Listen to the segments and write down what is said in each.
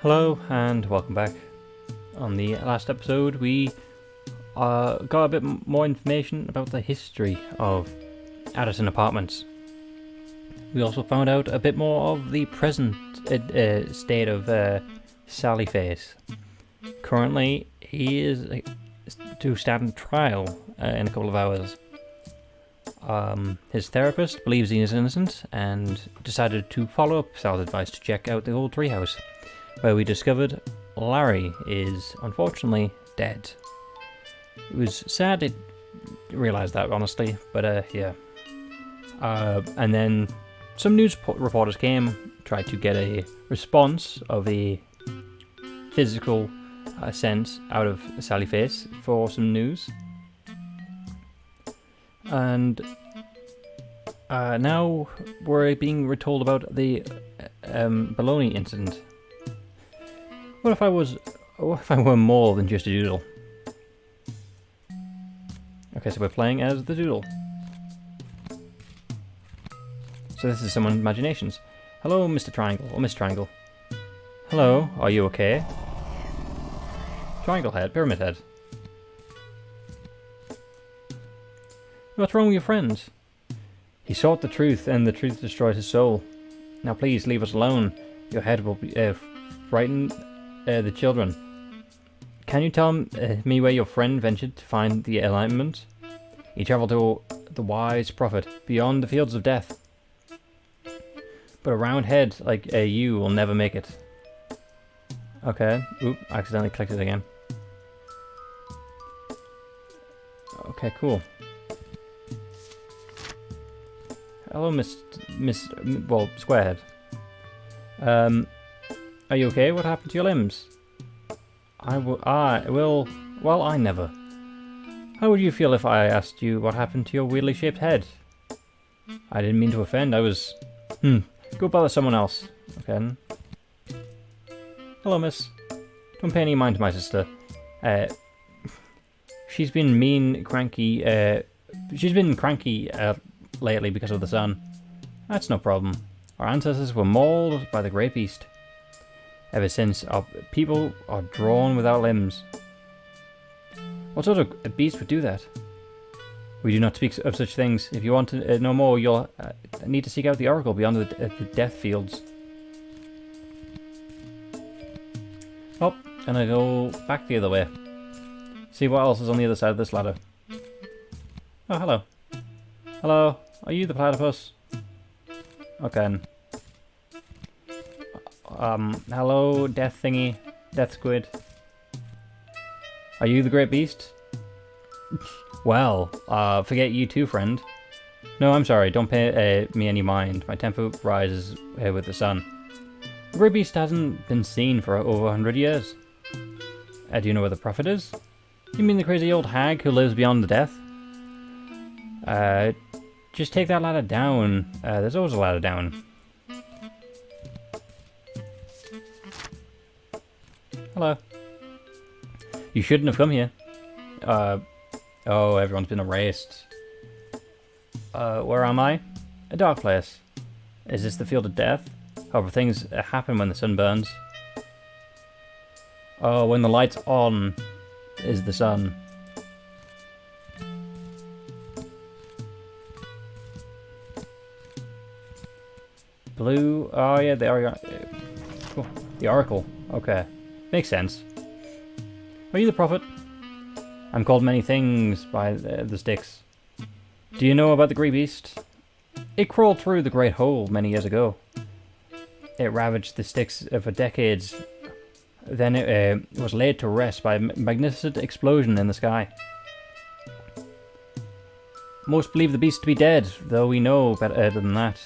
Hello and welcome back. On the last episode we got a bit more information about the history of Addison Apartments. We also found out a bit more of the present state of Sally Face. Currently he is to stand trial in a couple of hours. His therapist believes he is innocent and decided to follow up Sal's advice to check out the old treehouse, where we discovered Larry is unfortunately dead. It was sad to realise that, honestly, but yeah. And then some news reporters came, tried to get a response of a physical sense out of Sally Face for some news. And now we're being retold about the baloney incident. What if I were more than just a doodle? Okay, so we're playing as the doodle. So this is someone's imaginations. Hello, Mr. Triangle, or Miss Triangle. Hello, are you okay? Triangle head, pyramid head. What's wrong with your friend? He sought the truth, and the truth destroyed his soul. Now please, leave us alone. Your head will be frighten the children. Can you tell me where your friend ventured to find the enlightenment? He travelled to the wise prophet, beyond the fields of death. But a round head like you will never make it. Okay. Oop, accidentally clicked it again. Okay, cool. Hello, well, Squarehead. Are you okay? What happened to your limbs? I will, well, I never. How would you feel if I asked you what happened to your weirdly shaped head? I didn't mean to offend, I was, go bother someone else. Okay. Hello, miss. Don't pay any mind to my sister. She's been cranky lately because of the sun. That's no problem. Our ancestors were mauled by the great beast. Ever since, our people are drawn without limbs. What sort of a beast would do that? We do not speak of such things. If you want to know more, you'll need to seek out the oracle beyond the death fields. Oh, and I go back the other way. See what else is on the other side of this ladder. Oh, hello. Hello, are you the platypus? Okay. Hello, death thingy, death squid. Are you the great beast? Well, forget you too, friend. No, I'm sorry, don't pay me any mind. My temper rises with the sun. The great beast hasn't been seen for over 100 years. Do you know where the prophet is? You mean the crazy old hag who lives beyond the death? Just take that ladder down. There's always a ladder down. Hello. You shouldn't have come here. Oh, everyone's been erased. Where am I? A dark place. Is this the field of death? However, things happen when the sun burns. Oh, when the light's on is the sun. Blue. Oh yeah, the oracle. Okay, makes sense. Are you the prophet? I'm called many things by the sticks. Do you know about the great beast? It crawled through the great hole many years ago. It ravaged the sticks for decades. Then it was laid to rest by a magnificent explosion in the sky. Most believe the beast to be dead, though we know better than that.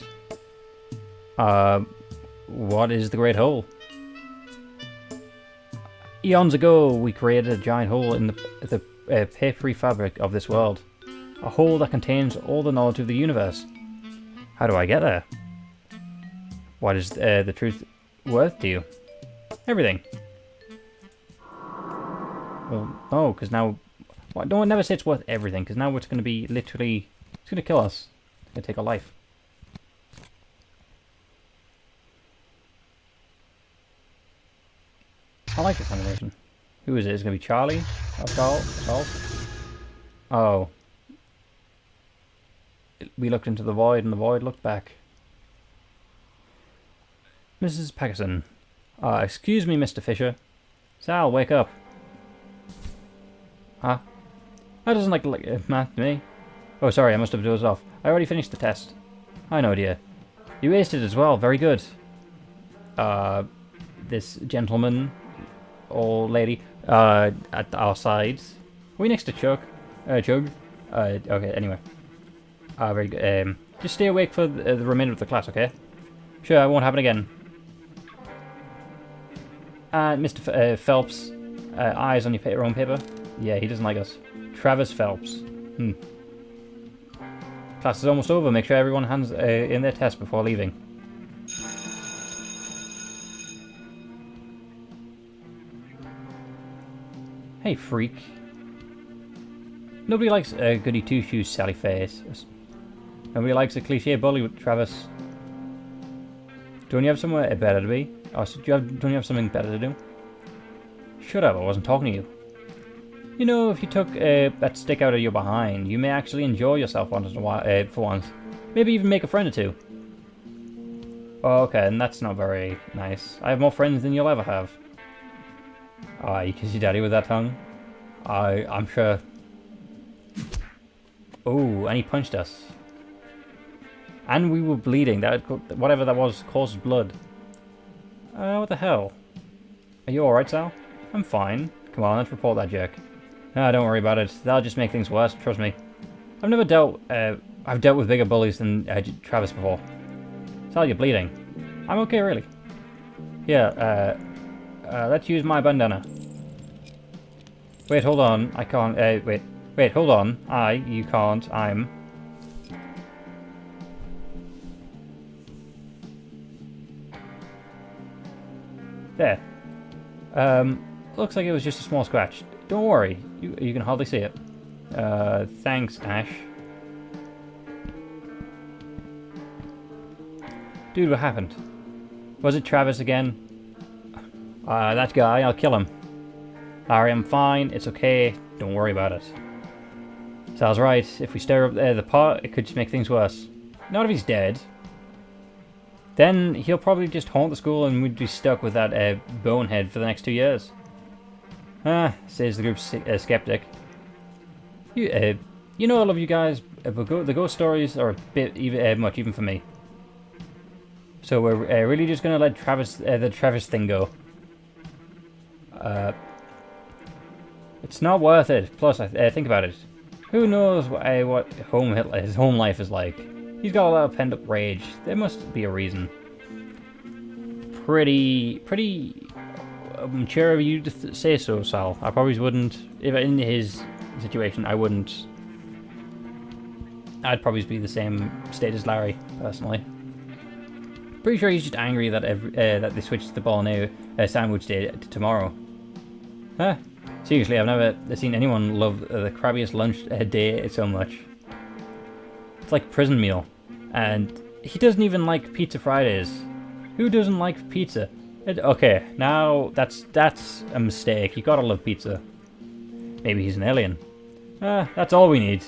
What is the Great Hole? Eons ago, we created a giant hole in the papery fabric of this world. A hole that contains all the knowledge of the universe. How do I get there? What is the truth worth to you? Everything. Well, no, because now... Well, don't never say it's worth everything, because now it's going to be literally... It's going to kill us. It's going to take our life. I like this animation. Who is it? Is it going to be Charlie? Or Charles? Oh. We looked into the void and the void looked back. Mrs. Packerson. Excuse me, Mr. Fisher. Sal, wake up. Huh? That doesn't like math to me. Oh, sorry, I must have dozed off. I already finished the test. I know, dear. You aced it as well. Very good. This gentleman or lady at our sides. Are we next to Chug? Chug? Okay, anyway. Very good. Just stay awake for the remainder of the class, okay? Sure, it won't happen again. Mr. Phelps, eyes on your own paper. Yeah, he doesn't like us. Travis Phelps. Class is almost over. Make sure everyone hands in their test before leaving. Hey, freak. Nobody likes a goody two-shoes Sally face. Nobody likes a cliche bully with Travis. Don't you have somewhere better to be? Oh, so don't you have something better to do? Shut up, I wasn't talking to you. You know, if you took that stick out of your behind, you may actually enjoy yourself once in a while, for once. Maybe even make a friend or two. Oh, okay, and that's not very nice. I have more friends than you'll ever have. You kiss your daddy with that tongue? I'm sure. Oh, and he punched us. And we were bleeding. Whatever that was caused blood. What the hell? Are you alright, Sal? I'm fine. Come on, let's report that jerk. Don't worry about it. That'll just make things worse, trust me. I've dealt with bigger bullies than Travis before. Sal, you're bleeding. I'm okay, really. Yeah, let's use my bandana. Wait, hold on. I can't, wait, hold on. You can't, I'm... There. Looks like it was just a small scratch. Don't worry, you can hardly see it. Thanks, Ash. Dude, what happened? Was it Travis again? That guy, I'll kill him. Larry, I'm fine, it's okay, don't worry about it. Sal's right, if we stir up the pot, it could just make things worse. Not if he's dead. Then he'll probably just haunt the school and we'd be stuck with that bonehead for the next 2 years. Says the group's skeptic. You know I love you guys, but the ghost stories are a bit much even for me. So we're really just gonna let the Travis thing go. It's not worth it. Plus, think about it. Who knows what his home life is like? He's got a lot of pent-up rage. There must be a reason. Pretty mature of you to say so, Sal. I probably wouldn't, if in his situation, I wouldn't. I'd probably be the same state as Larry, personally. Pretty sure he's just angry that that they switched the ball now, sandwich day to tomorrow. Huh? Seriously, I've never seen anyone love the crabbiest lunch day so much. It's like a prison meal. And he doesn't even like Pizza Fridays. Who doesn't like pizza? Okay, now that's a mistake. You gotta love pizza. Maybe he's an alien. That's all we need.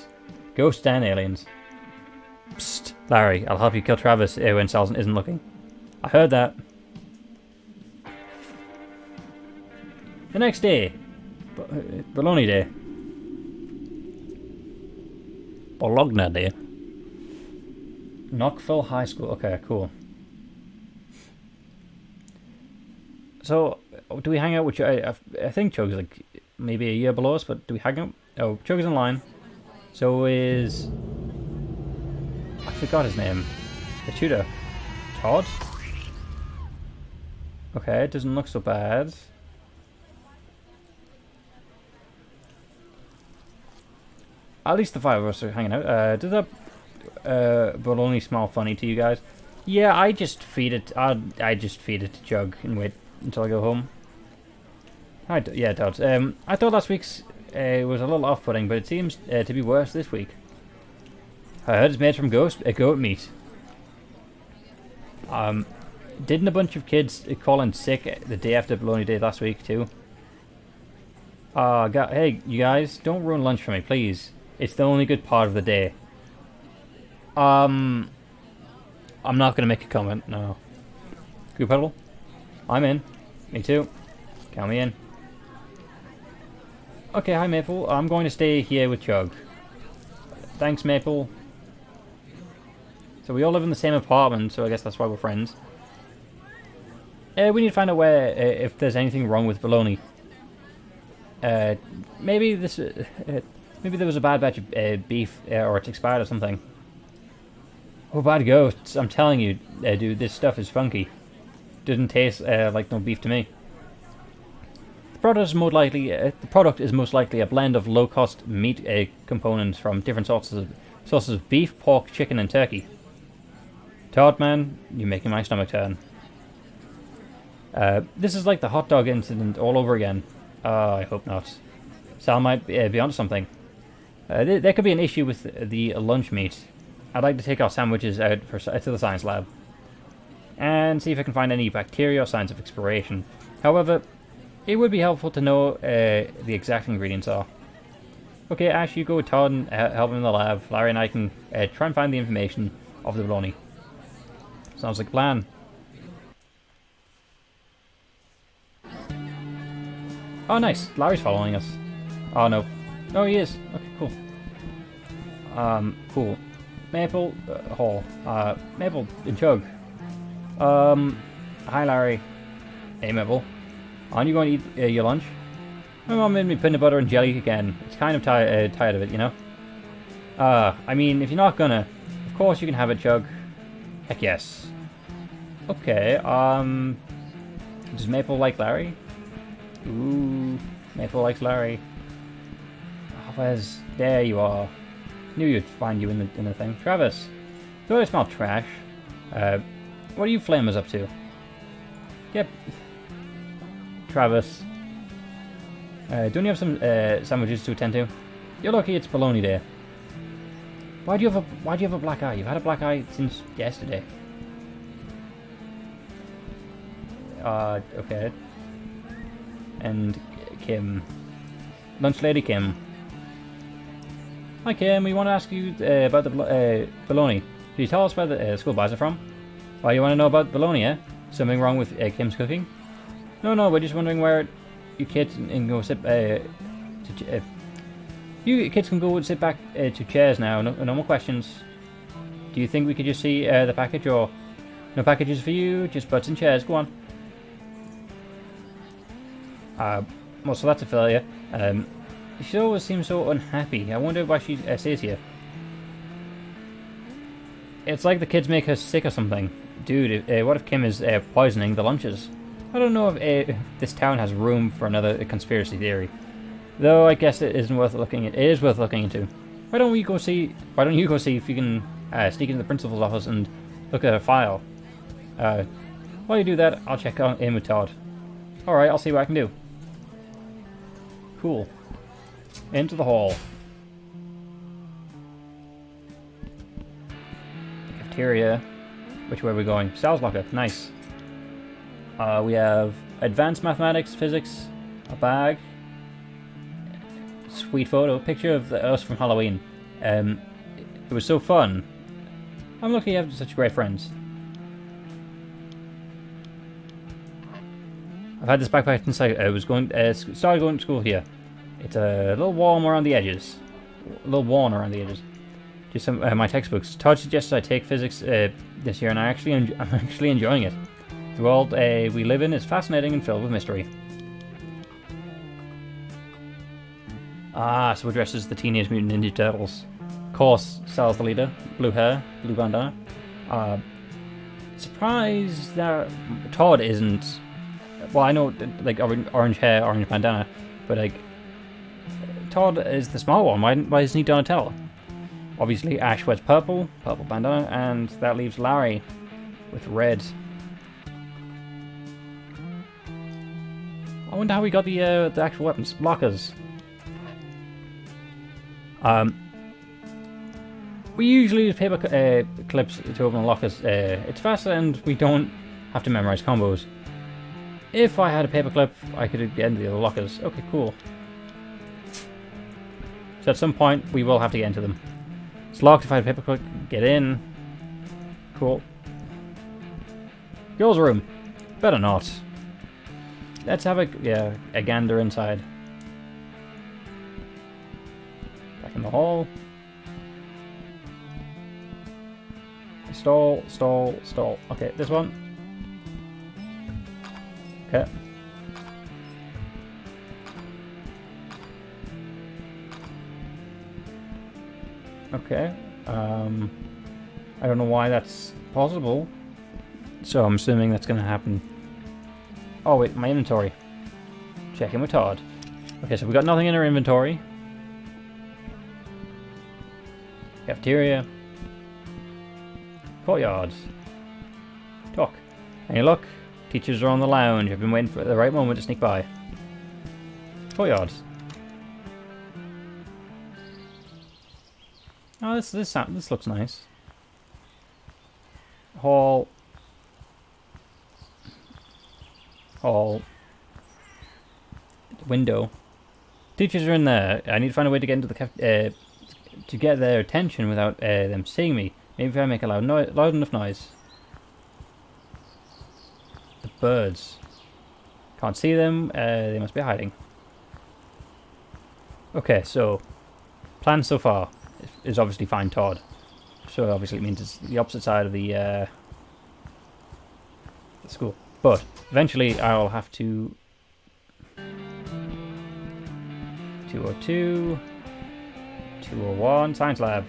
Ghosts and aliens. Psst, Larry, I'll help you kill Travis when Sal isn't looking. I heard that. The next day. Bologna Day. Bologna Day. Knoxville High School. Okay, cool. So, do we hang out with Chug? I think Chug's like maybe a year below us, but do we hang out? Oh, Chug is in line. So is... I forgot his name. The tutor. Todd? Okay, it doesn't look so bad. At least the 5 of us are hanging out. Does that bologna smell funny to you guys? Yeah, I just feed it. I just feed it to Chug and wait until I go home. Yeah, it does. I thought last week's was a little off-putting, but it seems to be worse this week. I heard it's made from goat meat. Didn't a bunch of kids call in sick the day after Bologna Day last week too? Hey, you guys, don't ruin lunch for me, please. It's the only good part of the day. I'm not gonna make a comment, no. Group huddle? I'm in. Me too. Count me in. Okay, hi Maple. I'm going to stay here with Chug. Thanks, Maple. So we all live in the same apartment, so I guess that's why we're friends. We need to find out where, if there's anything wrong with Bologna. Maybe this, maybe there was a bad batch of beef, or it's expired or something. Oh, bad ghosts! I'm telling you, dude, this stuff is funky. Doesn't taste like no beef to me. The product is most likely a blend of low-cost meat components from different sources of beef, pork, chicken, and turkey. Todd, man, you're making my stomach turn. This is like the hot dog incident all over again. I hope not. Sal might be onto something. There could be an issue with the lunch meat. I'd like to take our sandwiches out to the science lab and see if I can find any bacteria or signs of expiration. However, it would be helpful to know the exact ingredients are. Okay, Ash, you go with Todd and help him in the lab. Larry and I can try and find the information of the bologna. Sounds like a plan. Oh, nice. Larry's following us. Oh, no. No, he is. Okay, cool. Cool. Maple, Hall. Maple and Chug. Hi, Larry. Hey, Maple. Aren't you going to eat your lunch? My mom made me peanut butter and jelly again. It's kind of tired of it, you know? I mean, if you're not gonna, of course you can have it, Chug. Heck yes. Okay, does Maple like Larry? Ooh, Maple likes Larry. Oh, where's... There you are. Knew you'd find you in the thing. Travis, though I smell trash, what are you flamers up to? Yep. Travis. Don't you have some sandwiches to attend to? You're lucky it's Bologna Day. Why do you have a black eye? You've had a black eye since yesterday. Okay. And Kim. Lunch Lady Kim. Hi Kim, we want to ask you about the bologna. Can you tell us where the school buys it from? Why you want to know about bologna, eh? Something wrong with Kim's cooking? No, we're just wondering where you kids can go sit. You kids can go and sit back to chairs now. No more questions. Do you think we could just see the package, or no packages for you? Just butts and chairs. Go on. Well, so that's a failure. She always seems so unhappy. I wonder why she stays here. It's like the kids make her sick or something. Dude, what if Kim is poisoning the lunches? I don't know if this town has room for another conspiracy theory. Though I guess it isn't worth looking at. It is worth looking into. Why don't you go see if you can sneak into the principal's office and look at her file? While you do that, I'll check in with Todd. Alright, I'll see what I can do. Cool. Into the hall. Cafeteria. Which way are we going? Sal's locker. Nice. We have advanced mathematics, physics, a bag. Sweet photo. Picture of us from Halloween. It was so fun. I'm lucky you have such great friends. I've had this backpack since I was started going to school here. It's a little warm around the edges. A little worn around the edges. Just some my textbooks. Todd suggests I take physics this year, and I'm actually enjoying it. The world we live in is fascinating and filled with mystery. So it dresses the Teenage Mutant Ninja Turtles. Of course, Sal's the leader. Blue hair, blue bandana. Surprised that Todd isn't. Well, I know like orange hair, orange bandana, but like Todd is the small one. Why isn't he Donatello? Obviously, Ash wears purple bandana, and that leaves Larry with red. I wonder how we got the actual weapons. Lockers. We usually use paper clips to open the lockers. It's faster, and we don't Have to memorize combos. If I had a paperclip, I could get into the other lockers. Okay, cool. So at some point, we will have to get into them. It's locked if I had a paperclip. Get in. Cool. Girls' room. Better not. Let's have a gander inside. Back in the hall. Stall, stall, stall. Okay, this one. Okay. Okay. I don't know why that's possible. So I'm assuming that's going to happen. Oh wait, my inventory. Check in with Todd. Okay, so we got nothing in our inventory. Cafeteria. Courtyards. Talk. Any luck? Teachers are on the lounge. I've been waiting for the right moment to sneak by. Courtyards. Oh, this looks nice. Hall. Hall. Window. Teachers are in there. I need to find a way to get into the to get their attention without them seeing me. Maybe if I make a loud enough noise. The birds. Can't see them. They must be hiding. Okay, so plan so far is obviously find Todd. So obviously it means it's the opposite side of the school. But eventually I'll have to 202, 201, science lab.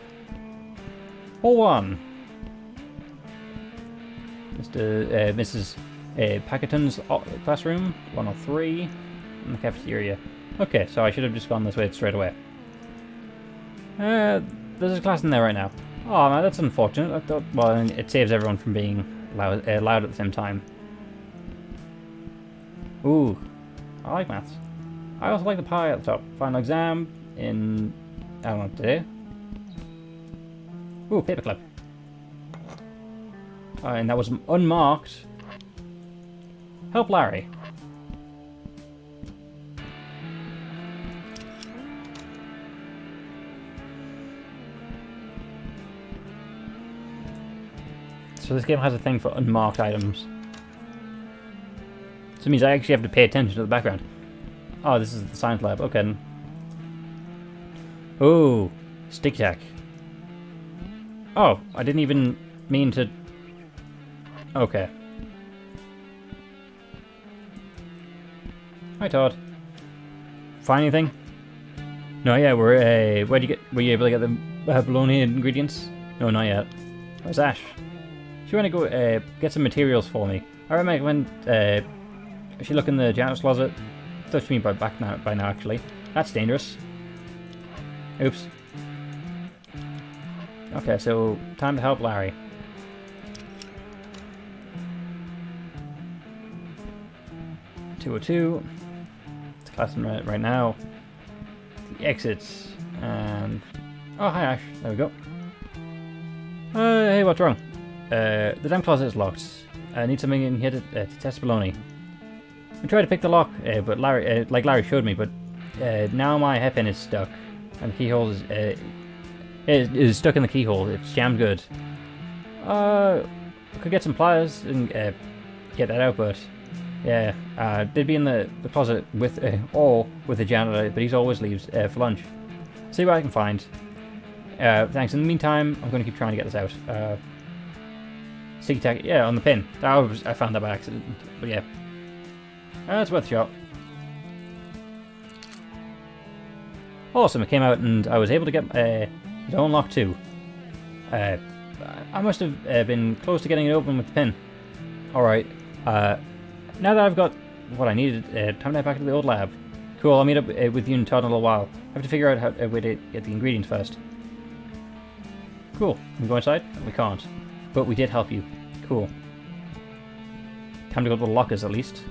Hall 1. Mrs. Packerton's classroom, 103, in the cafeteria. Okay, so I should have just gone this way straight away. There's a class in there right now. Oh man, that's unfortunate. I thought, well, it saves everyone from being loud at the same time. Ooh, I like maths. I also like the pie at the top. Final exam in, I don't know, today. Ooh, paperclip. And that was unmarked. Help Larry. So this game has a thing for unmarked items. So it means I actually have to pay attention to the background. Oh, this is the science lab. Okay. Ooh, stick tack. Oh, I didn't even mean to... Okay. Hi, Todd. Find anything? No, yeah, were you able to get the bologna ingredients? No, not yet. Where's Ash? She want to go get some materials for me. I recommend she look in the janitor's closet. Touched me by now actually. That's dangerous. Oops. Okay, so time to help Larry. (202). It's classroom right now. The exits and oh hi Ash. There we go. Hey, what's wrong? The damn closet is locked. I need something in here to test bologna. I tried to pick the lock, but Larry, like Larry showed me, but now my hairpin is stuck, and the keyhole is stuck in the keyhole. It's jammed good. I could get some pliers and get that out, but yeah, they'd be in the closet with the janitor, but he always leaves for lunch. See what I can find. Thanks. In the meantime, I'm going to keep trying to get this out. Sticky tack, yeah, on the pin. I found that by accident, but yeah. It's worth a shot. Awesome, it came out and I was able to get it unlocked too. I must have been close to getting it open with the pin. Alright, now that I've got what I needed, time to head back to the old lab. Cool, I'll meet up with you and Todd in a little while. I have to figure out a way to get the ingredients first. Cool, can we go inside? We can't. But we did help you. Cool. Time to go to the lockers at least.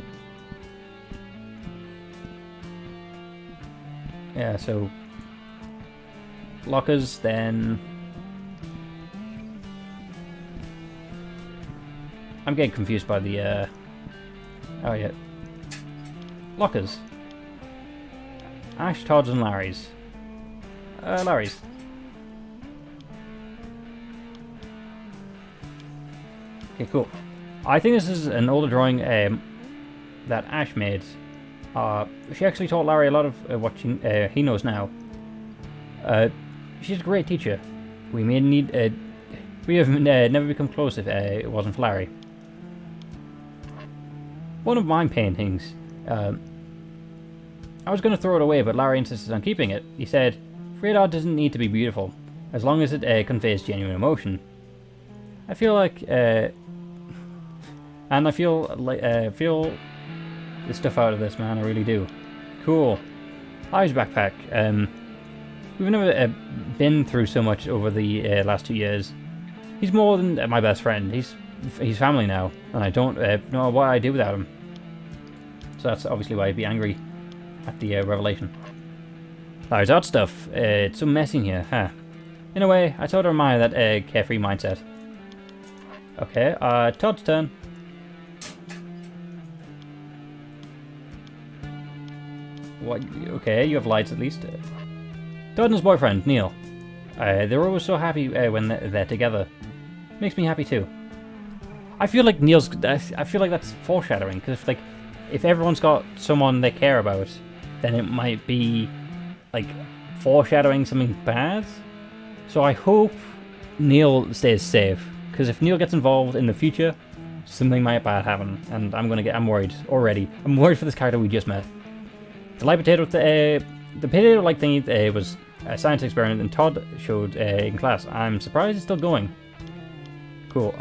Yeah, so lockers, then I'm getting confused by the, oh yeah. Lockers. Ash, Todd's, and Larry's. Larry's. Okay, cool. I think this is an older drawing that Ash made. She actually taught Larry a lot of what he knows now. She's a great teacher. We have never become close if it wasn't for Larry. One of my paintings. I was going to throw it away, but Larry insisted on keeping it. He said, "Great art doesn't need to be beautiful, as long as it conveys genuine emotion." I feel like, and I feel the stuff out of this, man. I really do. Cool. How's backpack? We've never been through so much over the last 2 years. He's more than my best friend. He's family now, and I don't know what I'd do without him. So that's obviously why I'd be angry at the revelation. There's odd stuff. It's so messy in here, huh? In a way, I sort of admire that carefree mindset. Okay, Todd's turn. What? Okay, you have lights at least. Todd and his boyfriend, Neil. They're always so happy when they're together. Makes me happy too. I feel like I feel like that's foreshadowing, because if everyone's got someone they care about, then it might be like foreshadowing something bad. So I hope Neil stays safe, because if Neil gets involved in the future, something might bad happen, and I'm worried already. I'm worried for this character we just met. The light potato, the potato-like thingy was a science experiment, and Todd showed in class. I'm surprised it's still going. Cool.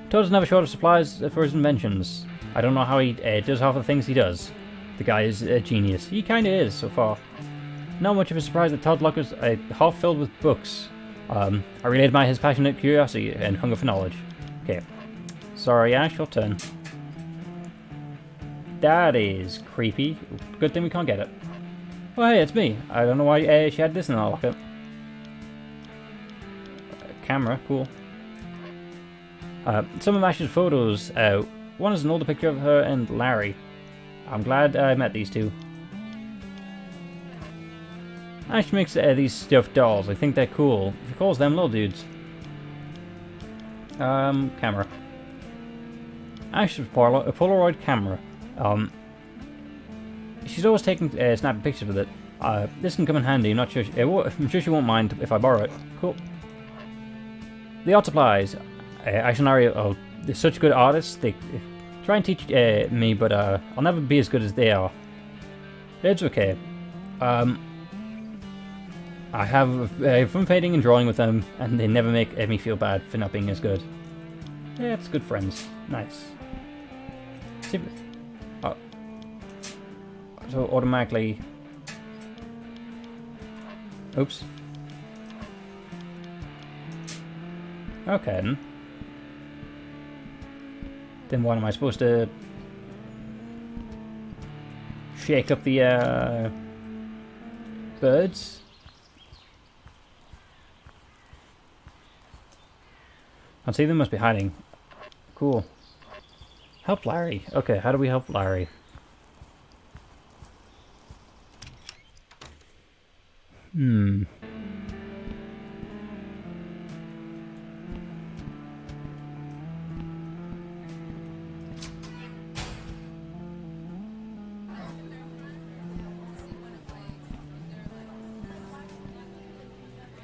Todd is never short of supplies for his inventions. I don't know how he does half the things he does. The guy is a genius. He kinda is, so far. Not much of a surprise that Todd lockers are half filled with books. I really admire his passionate curiosity and hunger for knowledge. Okay. Sorry, Ash, your turn. That is creepy. Good thing we can't get it. Oh hey, it's me. I don't know why she had this in her locker. Camera, cool. Some of Ash's photos. One is an older picture of her and Larry. I'm glad I met these two. Ash makes these stuffed dolls. I think they're cool. She calls them little dudes. Camera. Ash's Polaroid camera. She's always taking snapping pictures with it. This can come in handy. I'm sure she won't mind if I borrow it. Cool. The art supplies. Ash and Larry are they're such good artists. They try and teach me, but I'll never be as good as they are. It's okay. I have fun painting and drawing with them, and they never make me feel bad for not being as good. Yeah, it's good friends. Nice. So automatically... Oops. Okay. Then what am I supposed to... shake up the birds? I see them must be hiding. Cool. Help Larry. Okay, how do we help Larry?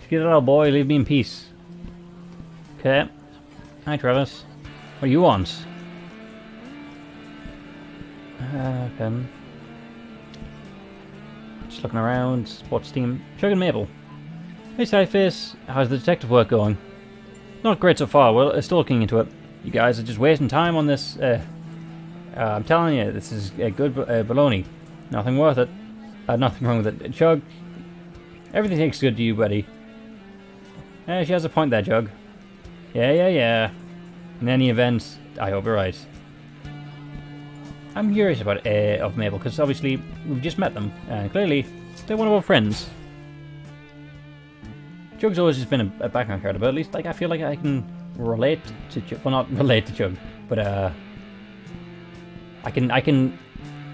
Get it out, boy. Leave me in peace. Okay. Hi, Travis. What do you want? Okay. Just looking around. Sports team. Chug and Mabel. Hey, Sideface. How's the detective work going? Not great so far. We're still looking into it. You guys are just wasting time on this. I'm telling you, this is a good baloney. Nothing worth it. Nothing wrong with it. Chug. Everything takes good to you, buddy. She has a point there, Chug. Yeah. In any event, I hope you're right. I'm curious about of Mabel, because obviously we've just met them, and clearly they're one of our friends. Chug's always just been a background character, but at least I feel like I can relate to Chug. Well, not relate to Chug, but I can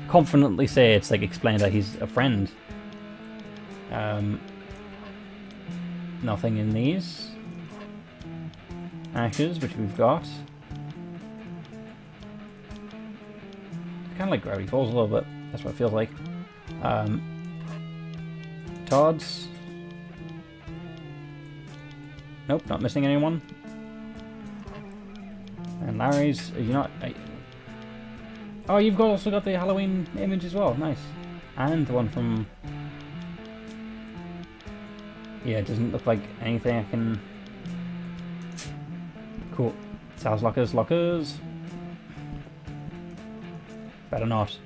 confidently say it's like explained that he's a friend. Nothing in these ashes, which we've got. Kind of like Gravity Falls a little bit. That's what it feels like. Todd's. Nope, not missing anyone. And Larry's. Are you not? Oh, you've also got the Halloween image as well. Nice. And the one from. Yeah, it doesn't look like anything I can. Cool. Sal's lockers. Better not.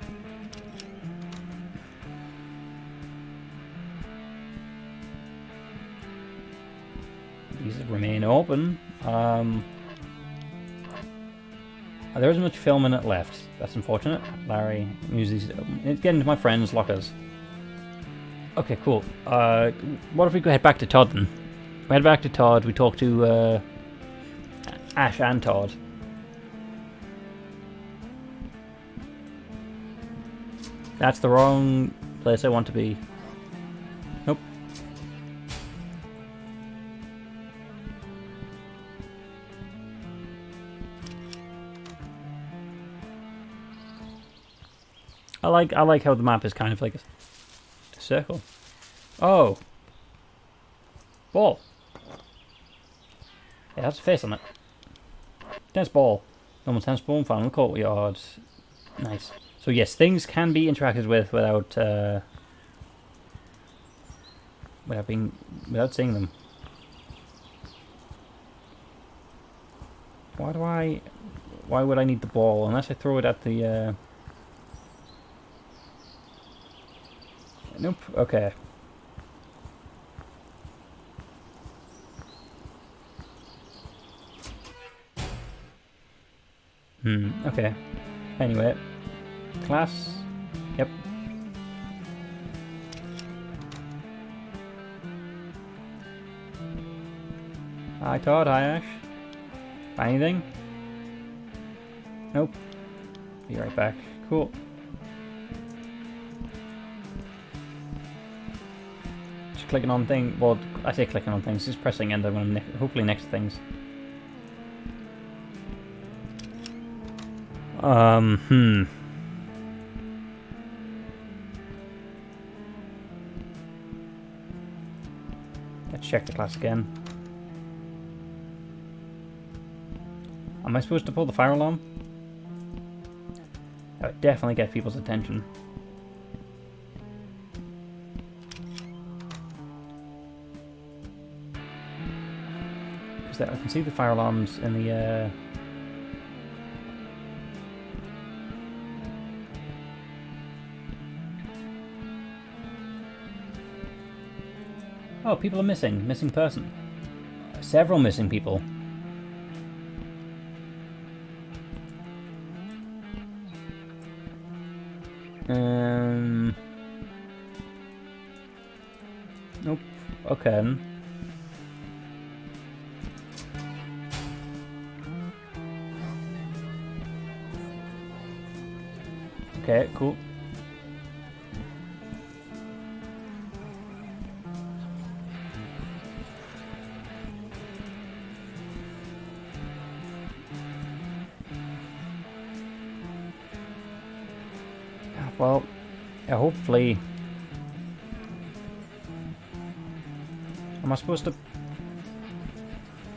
These remain open. There isn't much film in it left. That's unfortunate. Larry uses it's getting to my friends' lockers. Okay, cool. What if we go head back to Todd then? We head back to Todd. We talk to Ash and Todd. That's the wrong place I want to be. Nope. I like how the map is kind of like a circle. Oh. Ball. Yeah, that's a face on it. Tennis ball. Normal tennis ball and final courtyard. Nice. So yes, things can be interacted with without without seeing them. Why would I need the ball unless I throw it at the Nope. Okay. Okay. Anyway. Class. Yep. Hi Todd, hi Ash. Anything? Nope. Be right back. Cool. Just clicking on things. Well, I say clicking on things. Just pressing enter when I'm hopefully next to things. Let's check the class again. Am I supposed to pull the fire alarm? That would definitely get people's attention. Because I can see the fire alarms in the Oh, people are missing. Missing person. Several missing people. Nope. Okay. Okay, cool. Well, yeah, hopefully. Am I supposed to?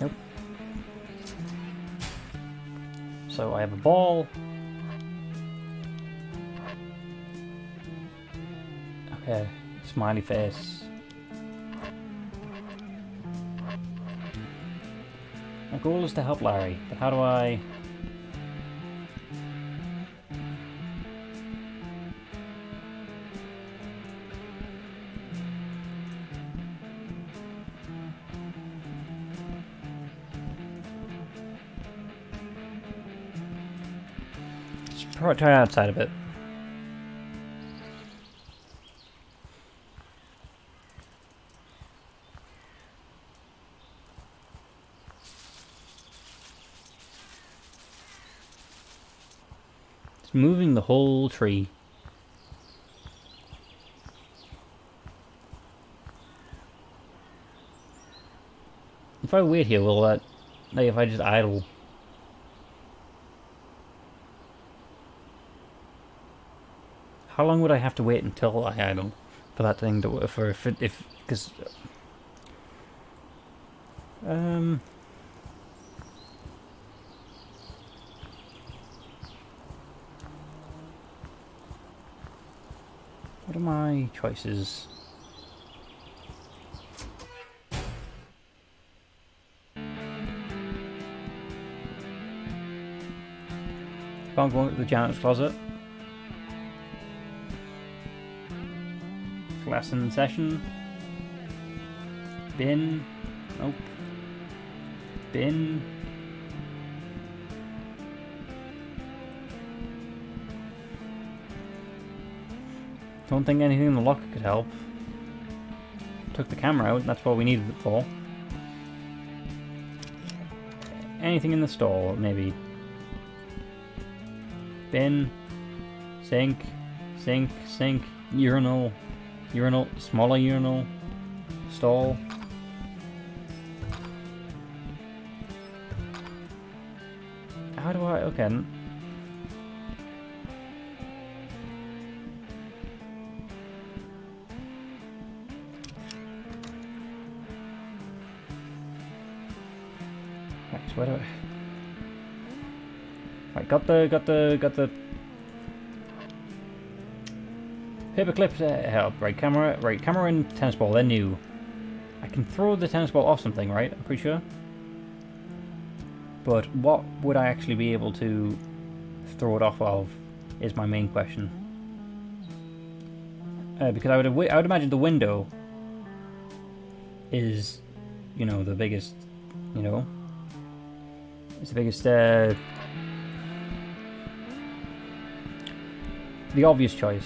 Nope. So I have a ball. Okay, smiley face. My goal is to help Larry, but how do I? Try outside of it. moving the whole tree. If I wait here, will that... Like, if I just idle... How long would I have to wait until I idle for that thing to... Because... What are my choices? Can't go into the janitor's closet. Class in session. Bin. Nope. Bin. Don't think anything in the locker could help. Took the camera out, that's what we needed it for. Anything in the stall, maybe. Bin. Sink. Sink. Sink. Urinal. Urinal. Smaller urinal. Stall. How do I... Okay. Right, so where do I... Right, got the paper clips help. Right, camera and tennis ball, they're new. I can throw the tennis ball off something, right? I'm pretty sure. But what would I actually be able to throw it off of is my main question. Because I would imagine the window is, you know, the biggest, you know, it's the biggest, the obvious choice.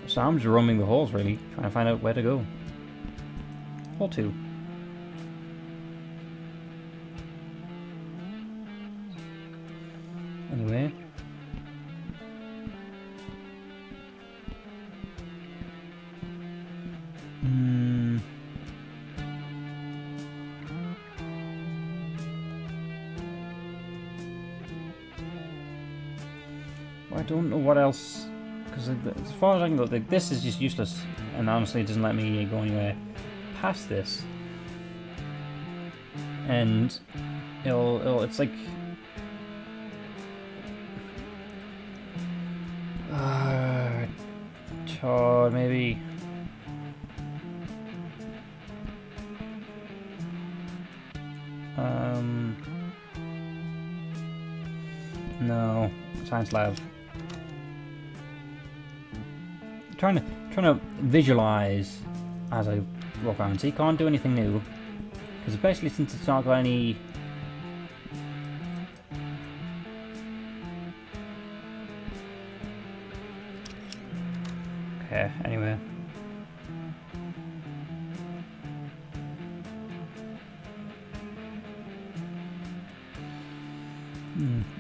So I'm just roaming the halls, really, trying to find out where to go. Hall 2. Anyway. I don't know what else... Because as far as I can go, this is just useless, and honestly it doesn't let me go anywhere past this. And it's like... Chug, maybe... No, science lab. Trying to visualize as I walk around. So you can't do anything new because especially since it's not got any. Okay. Anyway.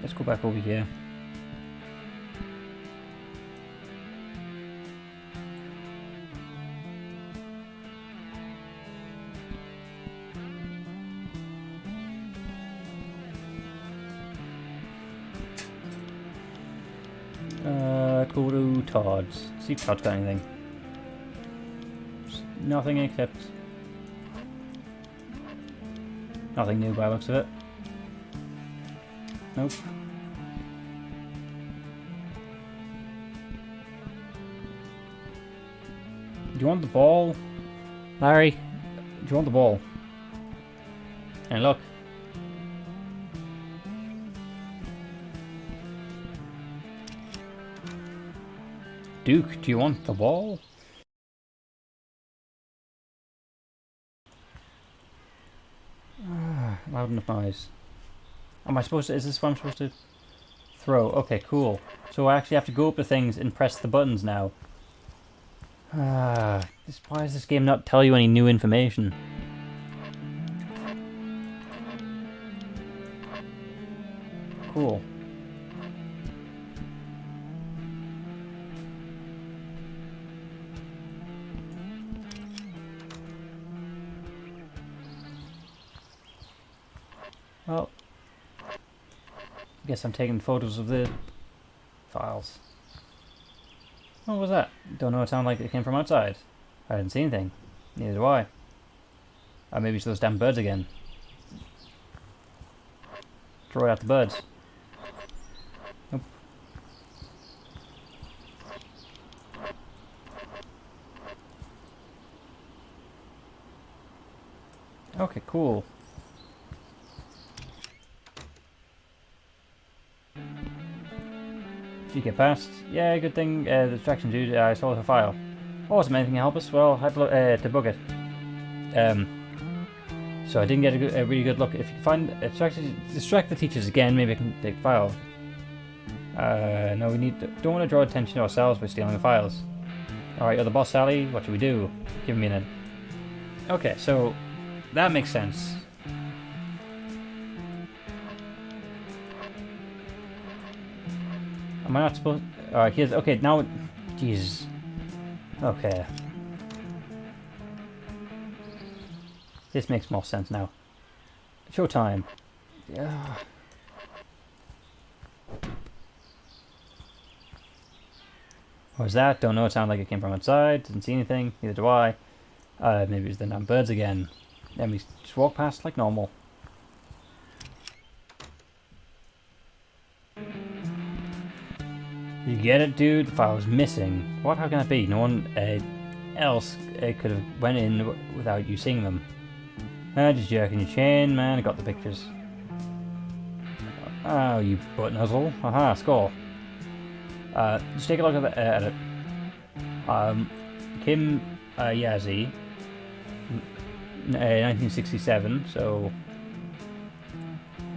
Let's go back over here. Go to Todd's. See if Todd's got anything. Nothing except... Nothing new by the looks of it. Nope. Do you want the ball? Larry? Do you want the ball? And look. Duke, do you want the ball? Loud enough noise. Am I supposed to... Is this what I'm supposed to throw? Okay, cool. So I actually have to go up to things and press the buttons now. Why does this game not tell you any new information? cool. Well, I guess I'm taking photos of the files. What was that? Don't know, it sounded like it came from outside. I didn't see anything. Neither do I. Maybe it's those damn birds again. Throw out the birds. Nope. Okay, cool. Did you get past? Yeah, good thing. The distraction dude, I saw the file. Awesome, anything to help us? Well, I had to book it. So I didn't get a really good look. If you can find distract the teachers again, maybe I can take the file. No, don't want to draw attention to ourselves by stealing the files. Alright, you're the boss, Sally. What should we do? Give me a minute. Okay, so that makes sense. Am I not supposed... Alright, here's... Okay, now... Jesus. Okay. This makes more sense now. Showtime. Yeah. What was that? Don't know. It sounded like it came from outside. Didn't see anything. Neither do I. Maybe it was the damn birds again. Then we just walk past like normal. You get it, dude? The file was missing. What? How can that be? No one else could have went in without you seeing them. Just jerking your chain, man. I got the pictures. Oh, you butt nuzzle. Aha, score. Just take a look at it. Kim Yazzie, 1967, so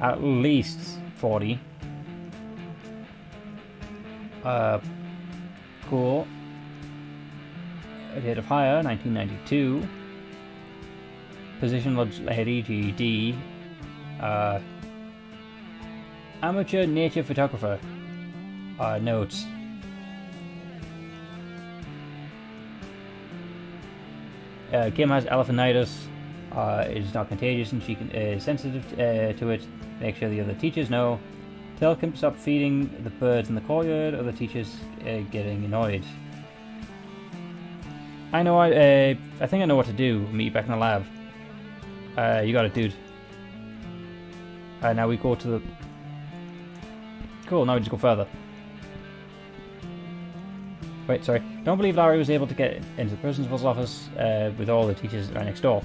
at least 40. Cool. A date of hire, 1992. Position lady, GED. Amateur nature photographer. Notes. Kim has elephantitis. It is not contagious and she is sensitive to it. Make sure the other teachers know. Tell Kim to stop feeding the birds in the courtyard. Other teachers getting annoyed. I know. I think I know what to do. Meet you back in the lab. You got it, dude. Now we go to the... Cool, now we just go further. Wait, sorry. Don't believe Larry was able to get into the principal's office with all the teachers right next door.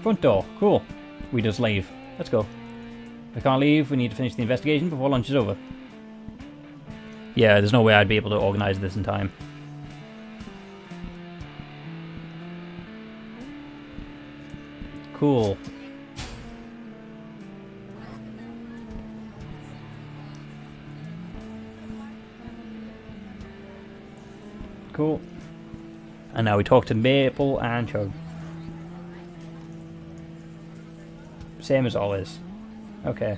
Front door. Cool. We just leave. Let's go. We can't leave. We need to finish the investigation before lunch is over. Yeah, there's no way I'd be able to organize this in time. Cool. Cool. And now we talk to Maple and Chug. Same as always. Okay.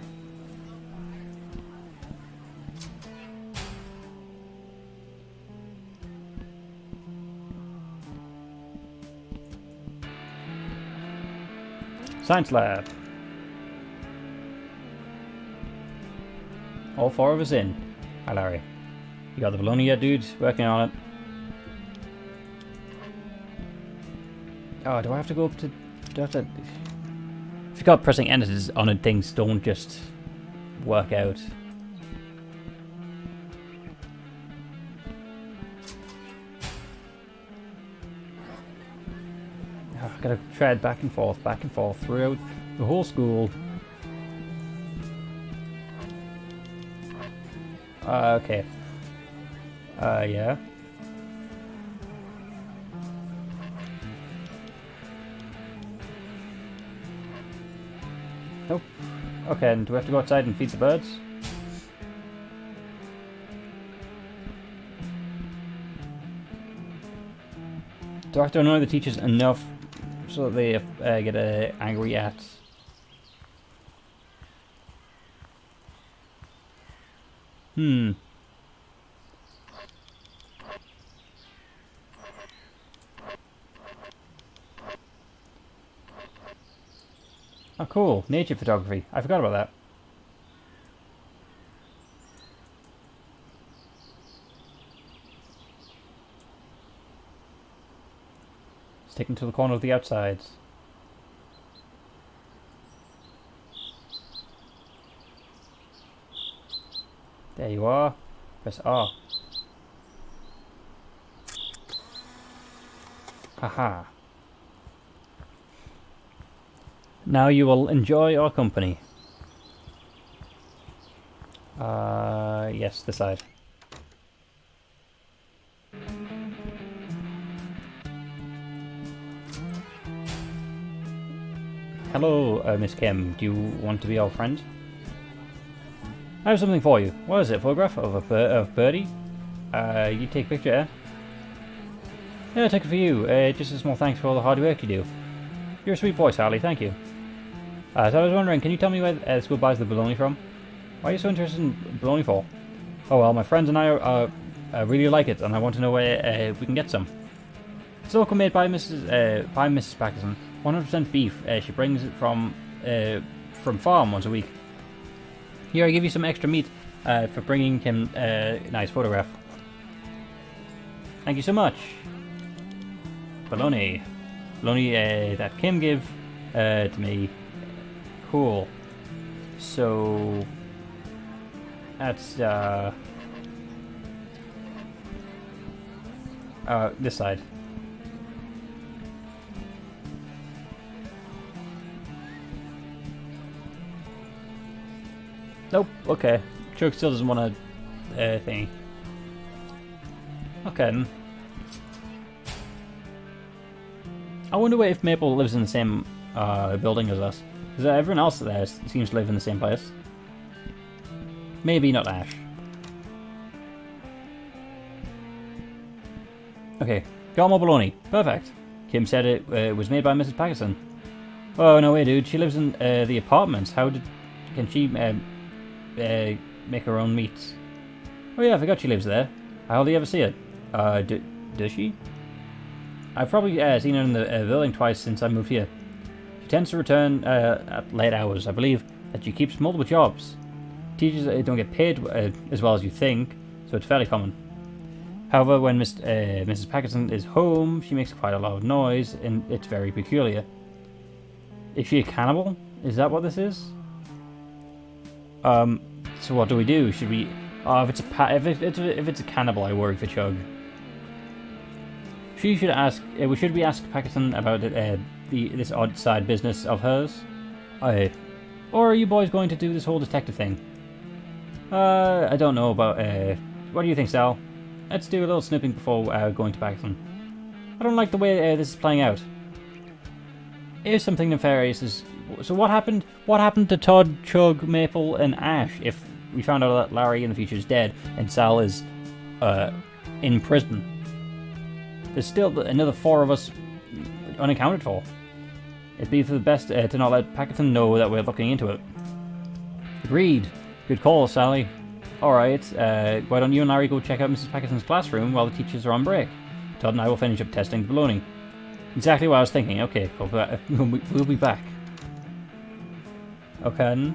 Science lab. All four of us in. Hi, Larry. You got the baloney yet, dude? Working on it. Oh, do I have to go up to... Do I have to... If you got pressing enter on it, things don't just work out. Oh, I've got to tread back and forth throughout the whole school. Okay. Yeah. Nope. Okay, and do we have to go outside and feed the birds? Do I have to annoy the teachers enough so that they get angry at... Hmm. Oh, cool. Nature photography. I forgot about that. Sticking to the corner of the outsides. There you are. Press R. Haha. Now you will enjoy our company. Yes, this side. Hello, Miss Kim. Do you want to be our friend? I have something for you. What is it? Photograph of Birdie? You take a picture, eh? Yeah, I took it for you. Just a small thanks for all the hard work you do. You're a sweet boy, Sally. Thank you. So I was wondering, can you tell me where the school buys the bologna from? Why are you so interested in bologna for? Oh well, my friends and I really like it, and I want to know where we can get some. It's local, made by Mrs. Paxton. 100% beef. She brings it from farm once a week. Here, I give you some extra meat for bringing him a nice photograph. Thank you so much. Bologna that Kim gave to me. Cool. So that's this side. Nope. Okay. Chug still doesn't want a thingy. Okay. Then. I wonder if Maple lives in the same building as us. Because everyone else there seems to live in the same place. Maybe not Ash. Okay. Got more bologna. Perfect. Kim said it was made by Mrs. Paxton. Oh, no way, dude. She lives in the apartments. Can she make her own meats? Oh yeah, I forgot she lives there. I hardly ever see her. Does she? I've probably seen her in the building twice since I moved here. She tends to return at late hours. I believe that she keeps multiple jobs. Teachers don't get paid as well as you think, so it's fairly common. However, when Mrs. Paxton is home, she makes quite a lot of noise, and it's very peculiar. Is she a cannibal? Is that what this is? So what do we do? Should we? Oh, if it's a cannibal, I worry for Chug. Should we ask Paxton about this odd side business of hers? Or are you boys going to do this whole detective thing? I don't know about. What do you think, Sal? Let's do a little snooping before going to Paxton. I don't like the way this is playing out. If something nefarious is. So what happened? What happened to Todd, Chug, Maple, and Ash? If we found out that Larry in the future is dead and Sal is in prison, there's still another 4 of us unaccounted for. It'd be for the best to not let Paxton know that we're looking into it. Agreed. Good call, Sally. Alright, why don't you and Larry go check out Mrs. Paxton's classroom while the teachers are on break? Todd and I will finish up testing the bologna. Exactly what I was thinking. Okay, we'll be back. Okay.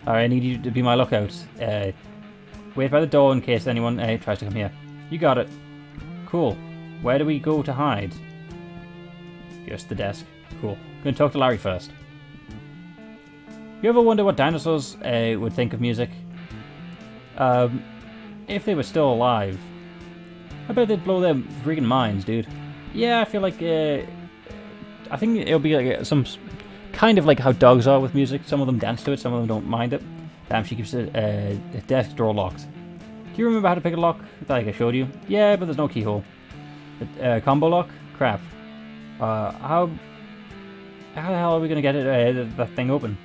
Alright, I need you to be my lookout. Wait by the door in case anyone tries to come here. You got it. Cool. Where do we go to hide? Just the desk. Cool. Gonna talk to Larry first. You ever wonder what dinosaurs would think of music? If they were still alive. I bet they'd blow their freaking minds, dude. Yeah, I feel like I think it'll be like some kind of like how dogs are with music. Some of them dance to it, some of them don't mind it. Damn, she keeps the desk door locked. Do you remember how to pick a lock like I showed you? Yeah, but there's no keyhole. Combo lock? Crap. How the hell are we gonna get it that thing open?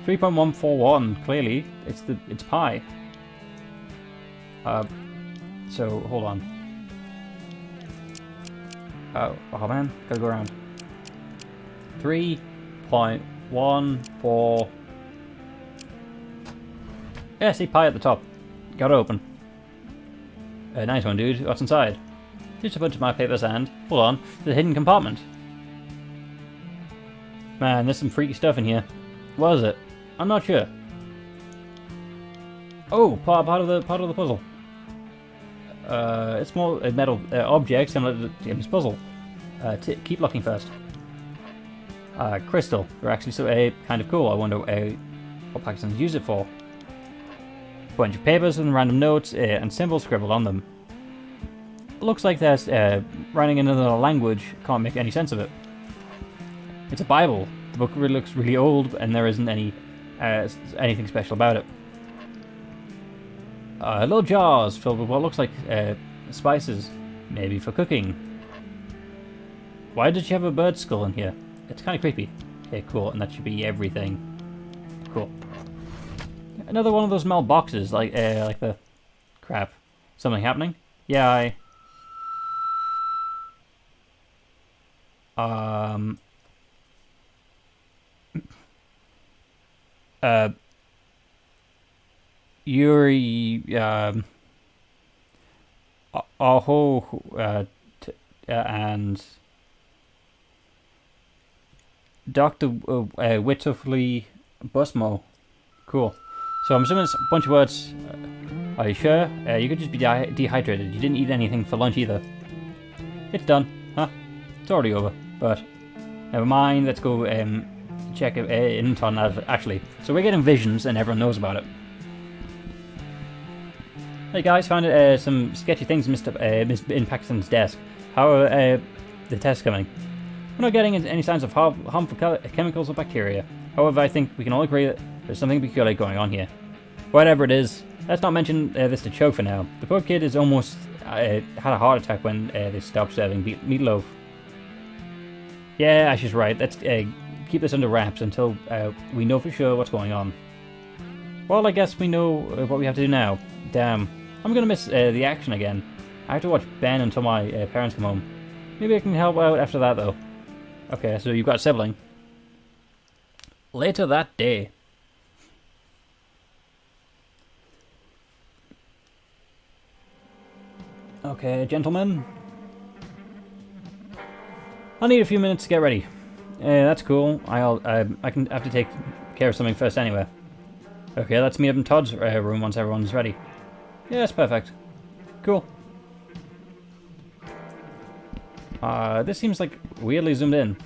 3.141. Clearly, it's pi. So hold on. Oh man, gotta go around. 3.14. Yeah, see pi at the top. Got it open. Nice one, dude. What's inside? Just a bunch of my papers and... Hold on. There's a hidden compartment. Man, there's some freaky stuff in here. What is it? I'm not sure. Oh, part of the puzzle. It's more metal objects similar to the game's puzzle. Keep looking first. Crystal. They're actually so kind of cool. I wonder what Pakistan's use it for. Bunch of papers and random notes and symbols scribbled on them. It looks like there's writing in another language. Can't make any sense of it. It's a Bible. The book really looks really old, and there isn't anything special about it. Little jars filled with what looks like spices, maybe for cooking. Why did you have a bird skull in here? It's kind of creepy. Okay, cool, and that should be everything. Cool. Another one of those metal boxes, like the... Crap. Something happening? Yeah, Yuri, Aho, and Dr. Witterfly Busmo. Cool. So I'm assuming it's a bunch of words. Are you sure? You could just be dehydrated. You didn't eat anything for lunch either. It's done. Huh? It's already over. But never mind. Let's go check in on that, actually. So we're getting visions, and everyone knows about it. Hey guys, found some sketchy things in Pakistan's desk. How are the tests coming? We're not getting any signs of harmful chemicals or bacteria. However, I think we can all agree that there's something peculiar going on here. Whatever it is, let's not mention this to Chug for now. The poor kid is almost had a heart attack when they stopped serving meatloaf. Yeah, Ash is right. Let's keep this under wraps until we know for sure what's going on. Well, I guess we know what we have to do now. Damn. I'm gonna miss the action again. I have to watch Ben until my parents come home. Maybe I can help out after that, though. Okay, so you've got a sibling. Later that day. Okay, gentlemen. I'll need a few minutes to get ready. That's cool. I can have to take care of something first anyway. Okay, let's meet up in Todd's room once everyone's ready. Yeah, that's perfect. Cool. This seems like weirdly zoomed in.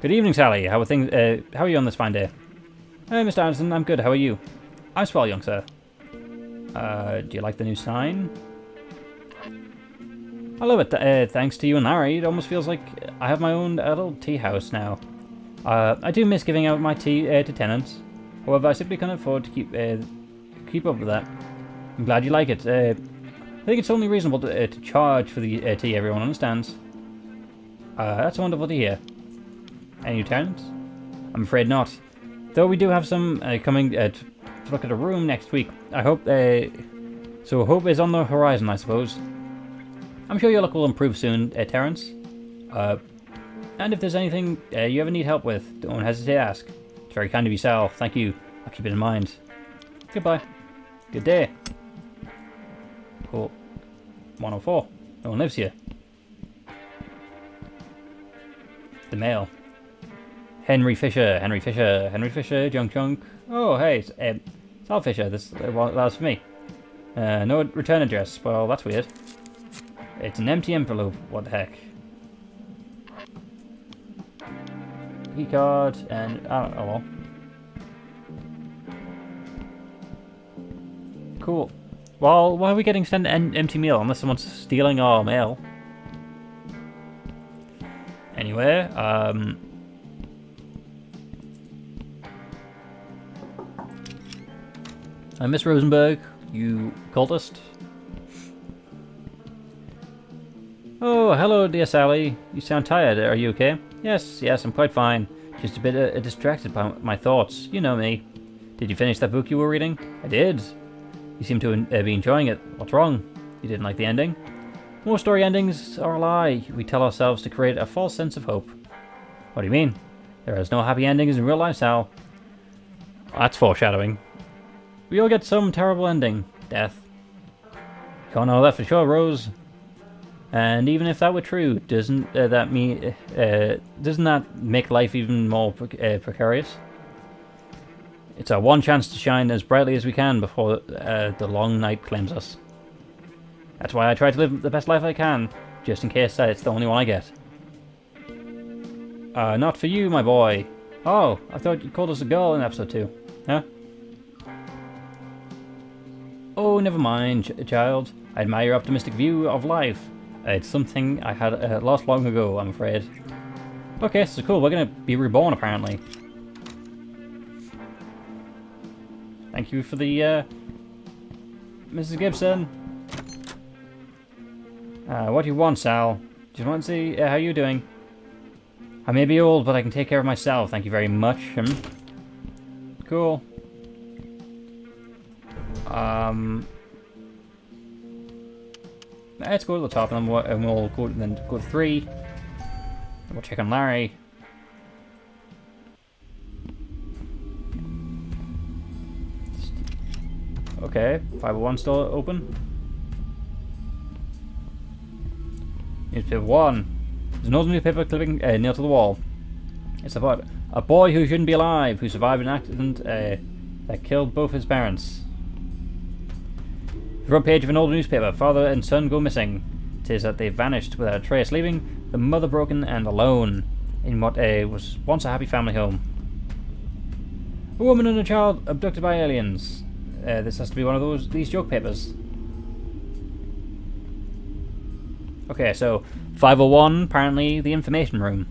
Good evening, Sally. How are things? How are you on this fine day? Hey, Mr. Anderson. I'm good. How are you? I'm swell, young sir. Do you like the new sign? I love it. Thanks to you and Larry, it almost feels like I have my own little tea house now. I do miss giving out my tea to tenants. However, I simply can't afford to keep up with that. I'm glad you like it. I think it's only reasonable to charge for the tea, everyone understands. That's wonderful to hear. Any new tenants? I'm afraid not. Though we do have some coming to look at a room next week. I hope so hope is on the horizon, I suppose. I'm sure your luck will improve soon, Terrence. And if there's anything you ever need help with, don't hesitate to ask. It's very kind of you, Sal. Thank you. I'll keep it in mind. Goodbye. Good day. Cool. 104. No one lives here. The mail. Henry Fisher, Junk Junk. Oh, hey, Sal Fisher. That was for me. No return address. Well, that's weird. It's an empty envelope. What the heck? Key card and oh well. Cool. Well, why are we getting sent an empty mail unless someone's stealing our mail? Anyway, Miss Rosenberg, you cultist. Oh, hello, dear Sally. You sound tired. Are you okay? Yes, I'm quite fine. Just a bit distracted by my thoughts. You know me. Did you finish that book you were reading? I did. You seem to be enjoying it. What's wrong? You didn't like the ending? Most story endings are a lie. We tell ourselves to create a false sense of hope. What do you mean? There is no happy endings in real life, Sal. That's foreshadowing. We all get some terrible ending. Death. Can't know that for sure, Rose. And even if that were true, doesn't that make life even more precarious? It's our one chance to shine as brightly as we can before the long night claims us. That's why I try to live the best life I can, just in case it's the only one I get. Not for you, my boy. Oh, I thought you called us a girl in episode 2. Huh? Oh, never mind, child. I admire your optimistic view of life. It's something I had lost long ago, I'm afraid. Okay, so cool. We're gonna be reborn, apparently. Thank you for the, Mrs. Gibson. What do you want, Sal? Do you want to see how you're doing? I may be old, but I can take care of myself. Thank you very much. Cool. Let's go to the top, and we'll go to 3. We'll check on Larry. Okay, 501 still open. Newspaper 1. There's an old newspaper clipping nailed to the wall. It's about a boy who shouldn't be alive, who survived an accident that killed both his parents. The front page of an old newspaper. Father and son go missing. It says that they vanished without a trace, leaving the mother broken and alone in what was once a happy family home. A woman and a child abducted by aliens. This has to be one of these joke papers. Okay, so 501, apparently the information room.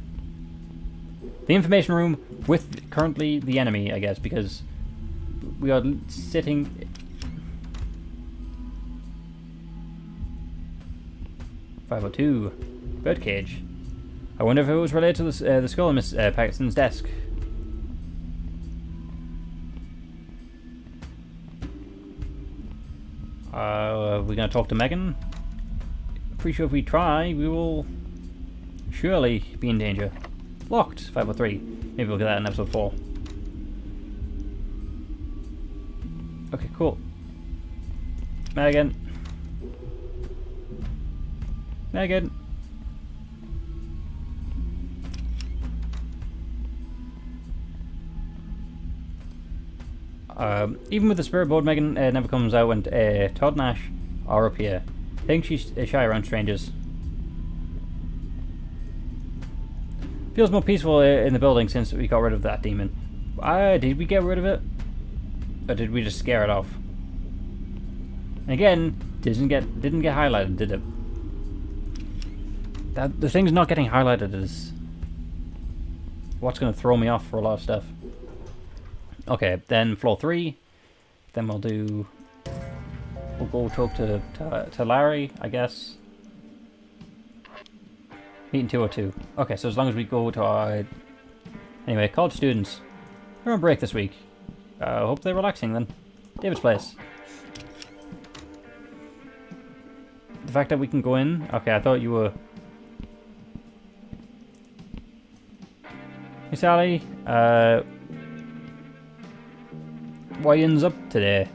The information room with currently the enemy, I guess, because we are sitting... .502, birdcage. I wonder if it was related to the skull on Miss Paxton's desk. Are we going to talk to Megan? Pretty sure if we try, we will surely be in danger. Locked, 503. Maybe we'll get that in episode 4. Okay, cool. Megan. Megan. Even with the spirit board, Megan never comes out when Todd and Ash are up here. I think she's shy around strangers. Feels more peaceful in the building since we got rid of that demon. Did we get rid of it? Or did we just scare it off? And again, didn't get highlighted, did it? The thing's not getting highlighted is what's going to throw me off for a lot of stuff. Okay, then floor 3. Then we'll go talk to Larry, I guess. Meeting 202. Okay, so as long as we go to our... Anyway, college students. They're on break this week. Hope they're relaxing then. David's place. The fact that we can go in... Okay, I thought you were... Hey Sally, what are you up today?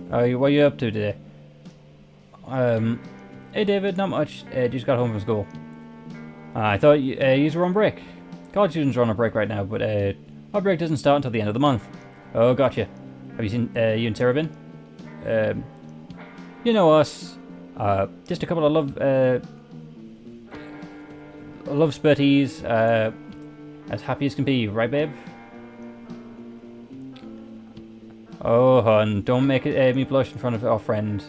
What are you up to today? Hey David, not much. Just got home from school. I thought you were on break. College students are on a break right now, but our break doesn't start until the end of the month. Oh, gotcha. Have you seen you and Sarah been? You know us. Just a couple of love spurties. As happy as can be, right, babe? Oh, hon, don't make me blush in front of our friend.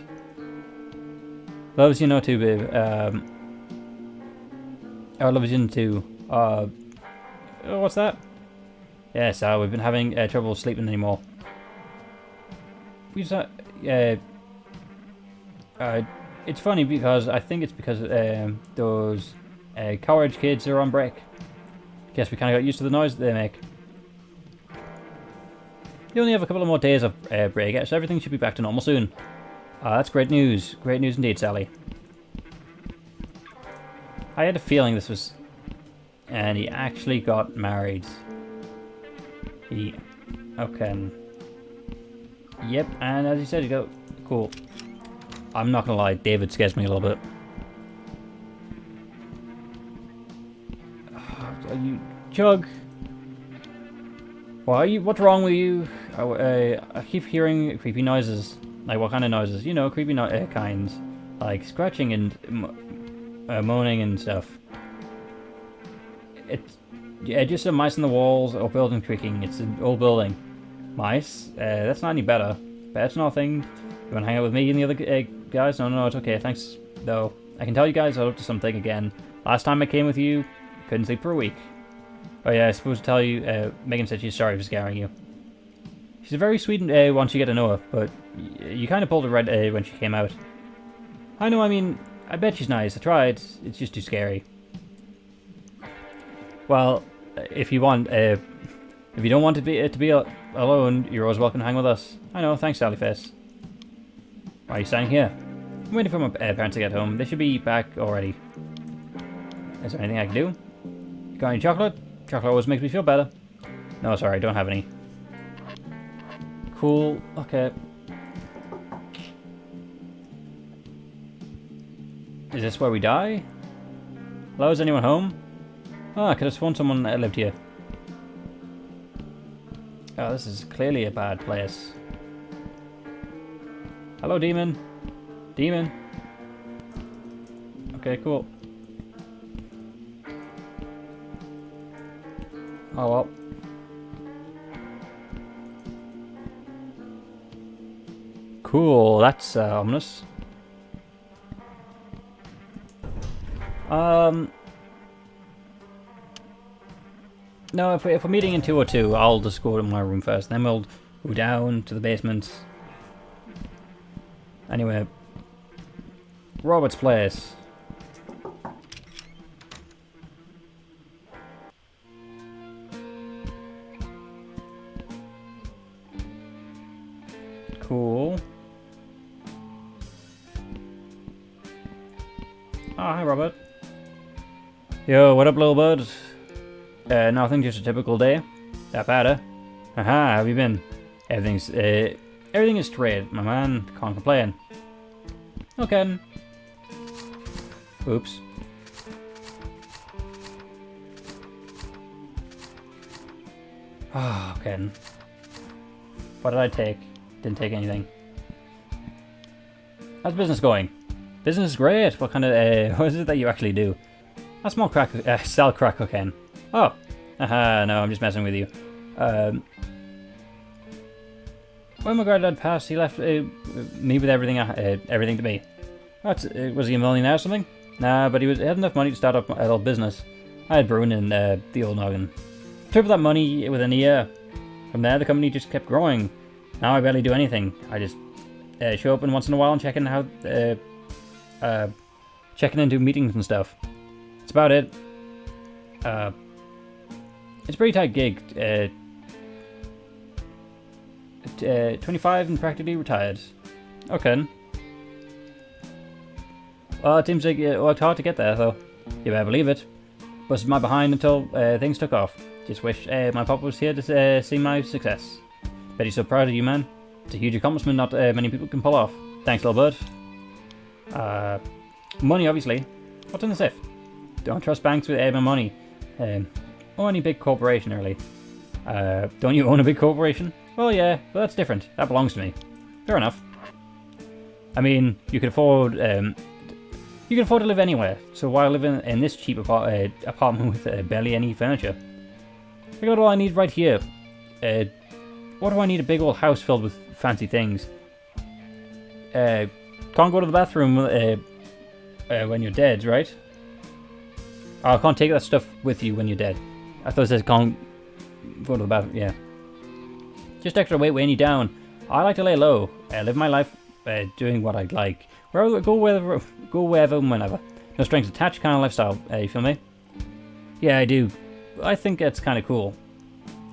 Loves you know too, babe. Loves you too. Oh, what's that? Yes, we've been having trouble sleeping anymore. It's funny because I think it's because those college kids are on break. Guess we kind of got used to the noise that they make. You only have a couple of more days of break, so everything should be back to normal soon. That's great news. Great news indeed, Sally. I had a feeling this was... And he actually got married. Okay. Yep, and as you said, you go. Cool. I'm not gonna lie, David scares me a little bit. Are you... Chug! Why are you... What's wrong with you? I keep hearing creepy noises. Like, what kind of noises? You know, creepy kinds. Like, scratching and moaning and stuff. It's... Yeah, just some mice in the walls or building creaking. It's an old building. Mice? That's not any better. That's nothing. You wanna hang out with me and the other guys? No, it's okay. Thanks, though. I can tell you guys I'm up to something again. Last time I came with you, couldn't sleep for a week. Oh yeah, I was supposed to tell you, Megan said she's sorry for scaring you. She's very sweet once you get to know her, but you kind of pulled her right when she came out. I know, I mean, I bet she's nice. I tried. It's just too scary. Well, if you want, if you don't want to be alone, you're always welcome to hang with us. I know, thanks, Sallyface. Why are you standing here? I'm waiting for my parents to get home. They should be back already. Is there anything I can do? You got any chocolate? Chocolate always makes me feel better. No, sorry, I don't have any. Cool, okay. Is this where we die? Hello, is anyone home? Oh, I could have sworn someone lived here. Oh, this is clearly a bad place. Hello, demon. Demon. Okay, cool. Oh well. Cool, that's ominous. No, if we're meeting in 202, I'll just go to my room first. Then we'll go down to the basement. Anyway, Robert's place. Cool. Oh, hi, Robert. Yo, what up, little bud? Nothing, just a typical day. That better. Haha, how have you been? Everything is straight, my man. Can't complain. Okay. Oops. Oh, okay. What did I take? Didn't take anything. How's business going? Business is great. What kind of, what is it that you actually do? I small crack, sell crack cocaine. Oh. Haha, no, I'm just messing with you. When my granddad passed, he left me with everything to me. Was he a millionaire or something? Nah, but he had enough money to start up a little business. I had brewing in the old noggin. Tripled that money within a year. From there, the company just kept growing. Now I barely do anything. I just show up once in a while and check in checking into meetings and stuff. That's about it. It's a pretty tight gig. 25 and practically retired. Okay. Well, it seems like it worked hard to get there, though. You better believe it. Busted my behind until things took off. Just wish my papa was here to see my success. Bet he's so proud of you, man. It's a huge accomplishment not many people can pull off. Thanks, little bird. Money, obviously. What's in the safe? Don't trust banks with my money. Or any big corporation, really. Don't you own a big corporation? Well, yeah, but that's different. That belongs to me. Fair enough. I mean, you can afford to live anywhere. So why live in this cheap apartment with barely any furniture? I got all I need right here. What do I need a big old house filled with fancy things? Can't go to the bathroom when you're dead, right? Oh, I can't take that stuff with you when you're dead. I thought it says can't go to the bathroom. Yeah. Just extra weight weighing you down. I like to lay low. Live my life doing what I like. Go wherever and whenever. No strings attached kind of lifestyle. You feel me? Yeah, I do. I think that's kind of cool.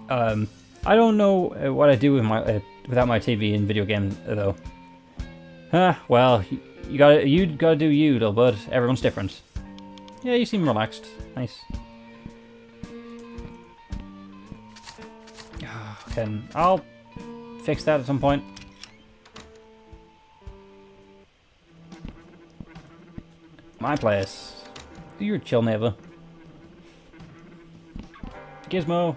I don't know what I do with my without my TV and video game though. Well, you gotta do you, little bud. Everyone's different. Yeah, you seem relaxed. Nice. Okay, I'll fix that at some point. My place. You're a chill neighbor. Gizmo.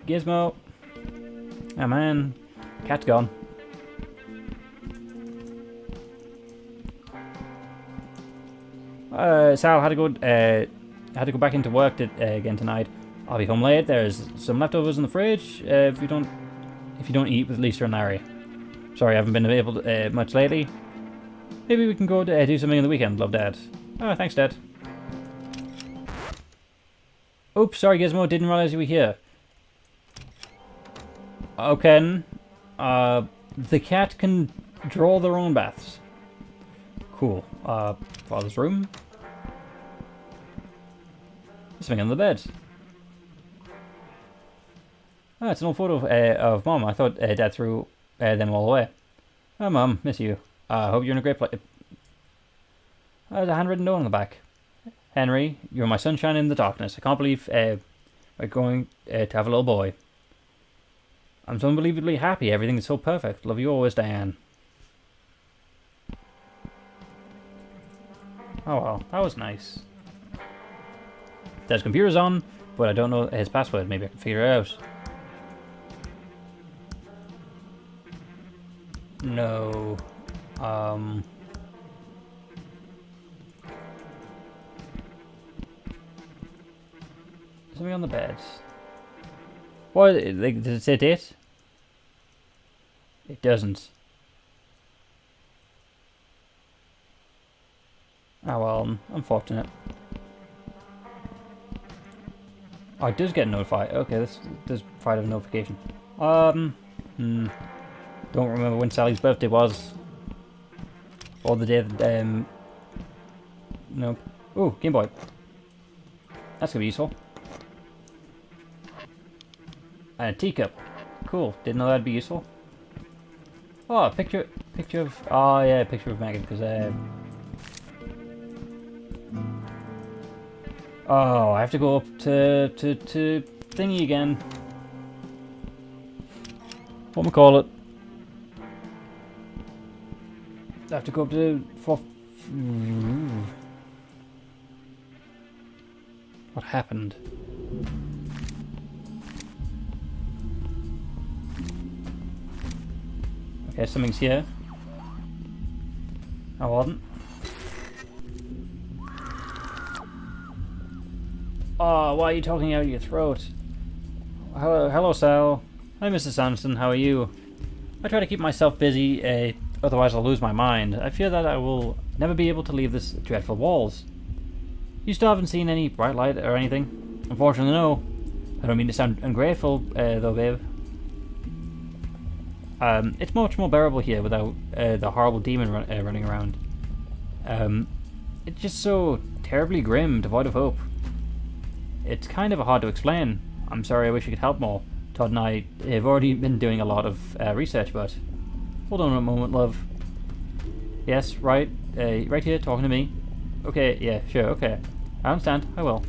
Gizmo. Oh man. Cat's gone. Sal had to go back into work again tonight. I'll be home late. There's some leftovers in the fridge. If you don't eat with Lisa and Larry. Sorry, I haven't been able to, much lately. Maybe we can go do something on the weekend. Love, Dad. Oh, thanks, Dad. Oops, sorry, Gizmo. Didn't realize you were here. Okay. The cat can draw their own baths. Cool. Father's room. Something on the bed. Oh, it's an old photo of Mom. I thought Dad threw them all away. Oh, Mom, miss you. Hope you're in a great place. There's a handwritten note on the back. Henry, you're my sunshine in the darkness. I can't believe we're going to have a little boy. I'm so unbelievably happy. Everything is so perfect. Love you always, Diane. Oh well, that was nice. Dad's computer's on, but I don't know his password. Maybe I can figure it out. No. Something on the bed. What? Does it say date? It doesn't. Oh well, unfortunate. Oh, it does get notified. Okay, this does provide a notification. Don't remember when Sally's birthday was. Or the day that, nope. Ooh, Game Boy. That's gonna be useful. And a teacup. Cool. Didn't know that'd be useful. Oh, a picture of. Oh yeah, a picture of Megan because oh, I have to go up to thingy again. What am I call it? I have to go up to What happened? Okay, something's here. I wasn't. Oh, why are you talking out of your throat? Hello, Sal. Hi, Mrs. Sanderson. How are you? I try to keep myself busy, otherwise I'll lose my mind. I fear that I will never be able to leave this dreadful walls. You still haven't seen any bright light or anything? Unfortunately, no. I don't mean to sound ungrateful, though, babe. It's much more bearable here without the horrible demon running around. It's just so terribly grim, devoid of hope. It's kind of hard to explain. I'm sorry, I wish I could help more. Todd and I have already been doing a lot of research, but... Hold on a moment, love. Yes, right here, talking to me. Okay, yeah, sure, okay. I understand, I will.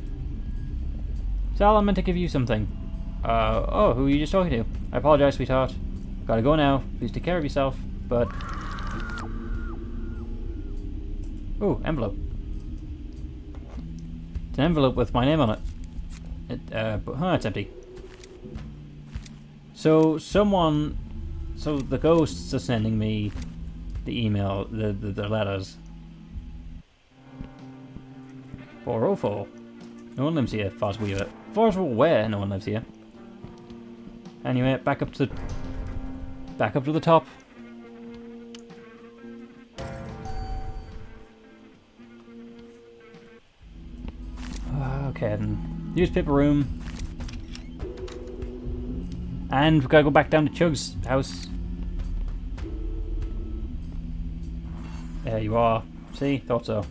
Sal, I meant to give you something. Oh, who are you just talking to? I apologize, sweetheart. Gotta go now. Please take care of yourself, but... Ooh, envelope. It's an envelope with my name on it. It's empty. So the ghosts are sending me the email, the letters. 404. No one lives here, far as we are. Far as we're aware, no one lives here. Anyway, back up to the top. Okay, then. Newspaper room. And we've got to go back down to Chug's house. There you are. See? Thought so.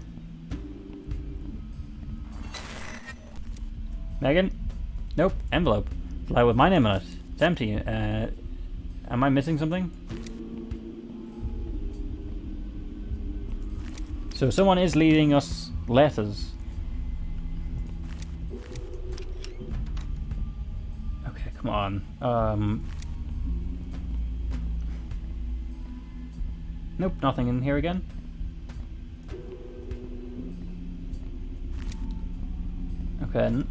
Megan? Nope. Envelope. Fly with my name on it. It's empty. Am I missing something? So someone is leaving us letters. Okay, come on. Nope, nothing in here again. Okay.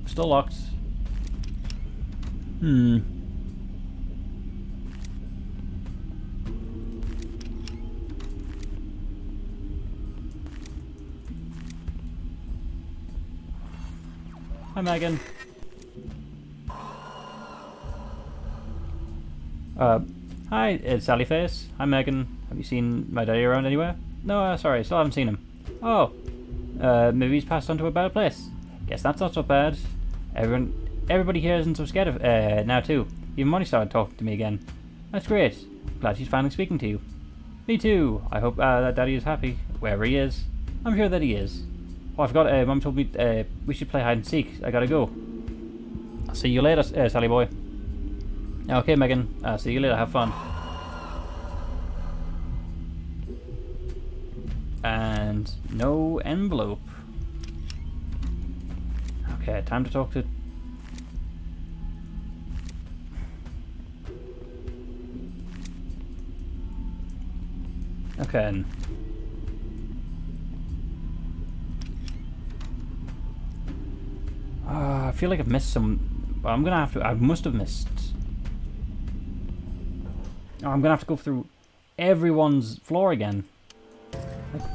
Still locked. Hmm. Hi, Megan. Hi, it's Sally Face. Hi, Megan. Have you seen my daddy around anywhere? No, sorry, still haven't seen him. Oh, maybe he's passed on to a better place. Guess that's not so bad. Everybody here isn't so scared of now too. Even Monty started talking to me again. That's great. Glad she's finally speaking to you. Me too. I hope that Daddy is happy wherever he is. I'm sure that he is. Oh, I forgot. Mum told me we should play hide and seek. I gotta go. I'll see you later, Sally boy. Okay, Megan. See you later. Have fun. And no envelope. Okay, time to talk to... Okay. I feel like I've missed some... I'm gonna have to... I must have missed... Oh, I'm gonna have to go through everyone's floor again.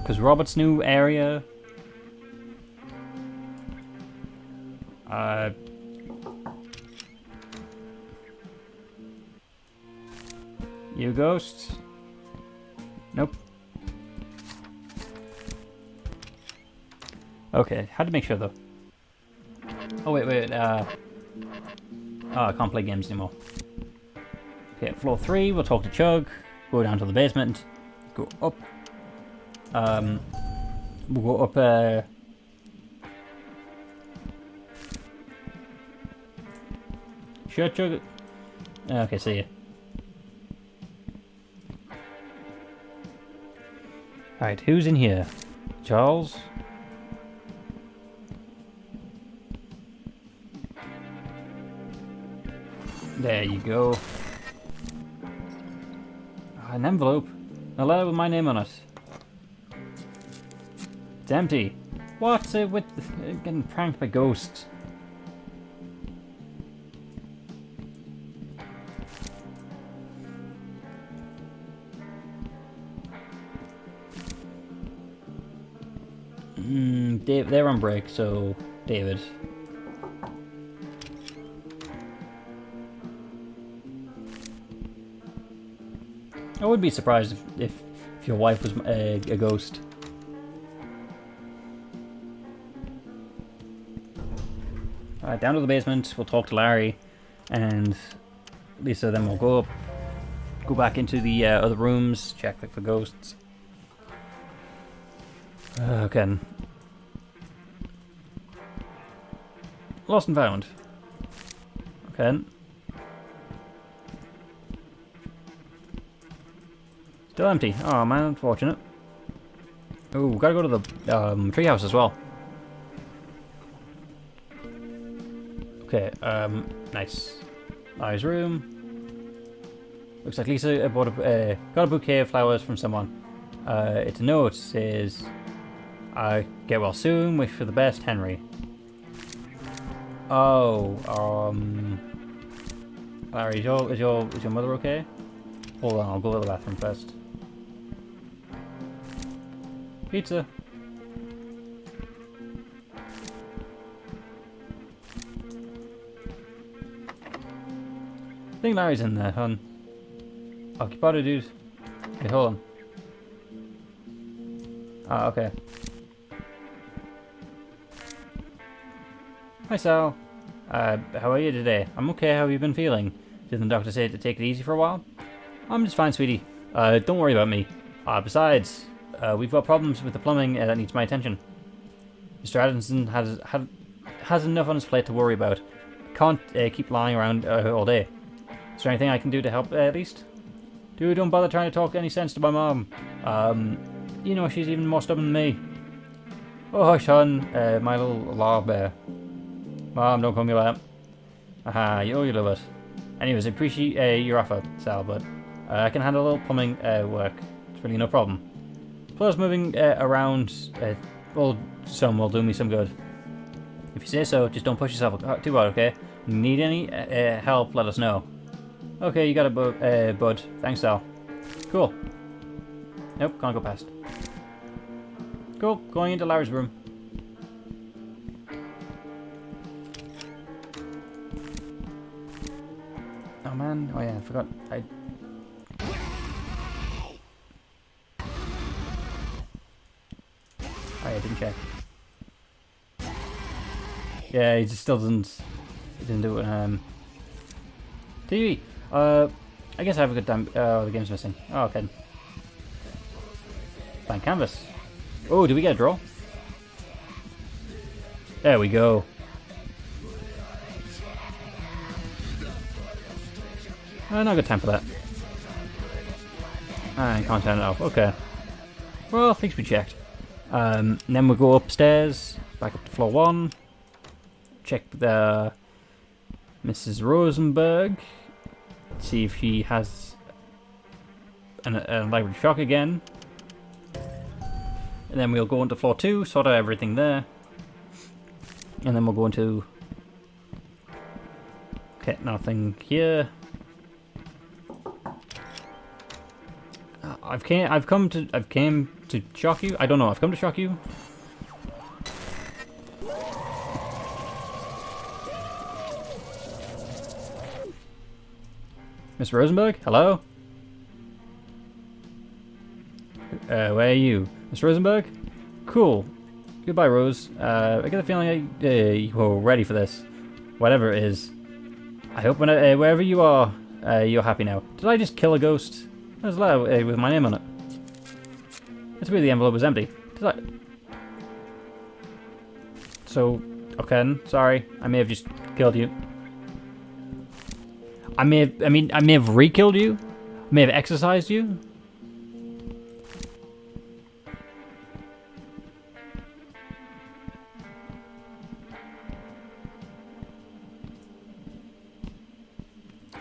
Because Robert's new area... You ghost? Nope. Okay, had to make sure though. Oh wait. Oh, I can't play games anymore. Okay, floor 3. We'll talk to Chug. Go down to the basement. Go up. We'll go up. Sure, Chug. Okay, see ya. Alright, who's in here? Charles? There you go. An envelope. A letter with my name on it. It's empty. What's it with getting pranked by ghosts? They're on break, so David. I would be surprised if your wife was a ghost. Alright, down to the basement. We'll talk to Larry and Lisa. Then we'll go back into the other rooms, check for ghosts. Okay. Lost and found. Okay. Still empty. Oh man, unfortunate. Oh, gotta go to the treehouse as well. Okay, nice. Larry's room. Looks like Lisa got a bouquet of flowers from someone. It's a note. It says, get well soon, wish for the best, Henry. Oh, Larry, is your mother okay? Hold on, I'll go to the bathroom first. Pizza. I think Larry's in there, hon. Occupied, dude. Okay, hold on. Ah, okay. Hi, Sal. How are you today? I'm okay. How have you been feeling? Didn't the doctor say to take it easy for a while? I'm just fine, sweetie. Don't worry about me. Besides, we've got problems with the plumbing that needs my attention. Mr. Adamson has enough on his plate to worry about. Can't keep lying around all day. Is there anything I can do to help, at least? Dude, don't bother trying to talk any sense to my mom. You know, she's even more stubborn than me. Oh, hush, hon, my little law bear. Mom, don't call me that. Aha, you love it. Anyways, I appreciate your offer, Sal, but I can handle a little plumbing work. It's really no problem. Plus, moving around, will do me some good. If you say so, just don't push yourself too hard, okay? Need any help, let us know. Okay, you got it, bud. Thanks, Sal. Cool. Nope, can't go past. Cool, going into Larry's room. Oh man, oh yeah, I forgot. Oh yeah, I didn't check. Yeah, he just still doesn't. He didn't do it. TV. I guess I have a good time. Oh, the game's missing. Oh, okay. Blank canvas. Oh, did we get a draw? There we go. Not a good time for that. And can't turn it off. Okay. Well, things we checked. And then we'll go upstairs, back up to floor 1. Check the Mrs. Rosenberg. See if she has an electric shock again. And then we'll go into floor 2, sort out everything there. And then we'll go into... Okay, nothing here. I've come to shock you. I don't know. I've come to shock you. Miss Rosenberg, hello. Where are you, Miss Rosenberg? Cool. Goodbye, Rose. I get the feeling you're ready for this, whatever it is. I hope wherever you are, you're happy now. Did I just kill a ghost? There's a letter with my name on it. It's weird the envelope was empty. Did I? So, okay, sorry. I may have just killed you. I may have re-killed you. I may have exercised you.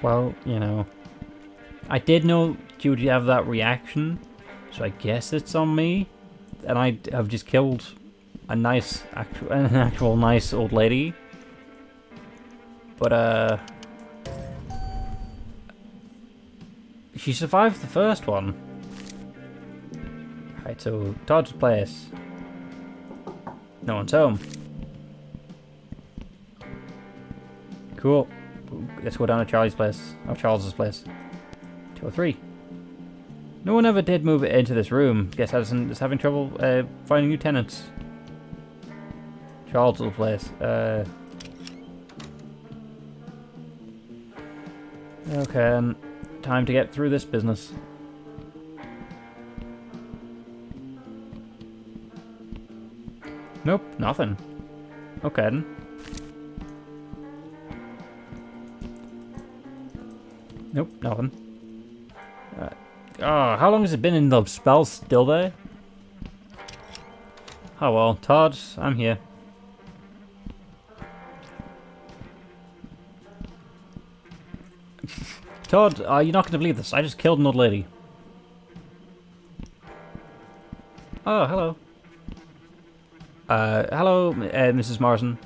Well, you know, I did know you would have that reaction, so I guess it's on me. And I have just killed a nice, an actual nice old lady. But she survived the first one. Right, so Todd's place. No one's home. Cool. Let's go down to Charlie's place. Or Charles's place. 203. No one ever did move into this room. Guess Addison is having trouble finding new tenants. Charles's place. Okay, time to get through this business. Nope, nothing. Okay then. Nope, nothing. Oh, how long has it been in the spell still there? Oh well, Todd, I'm here. Todd, you're not going to believe this. I just killed an old lady. Oh, hello. Hello, Mrs. Morrison.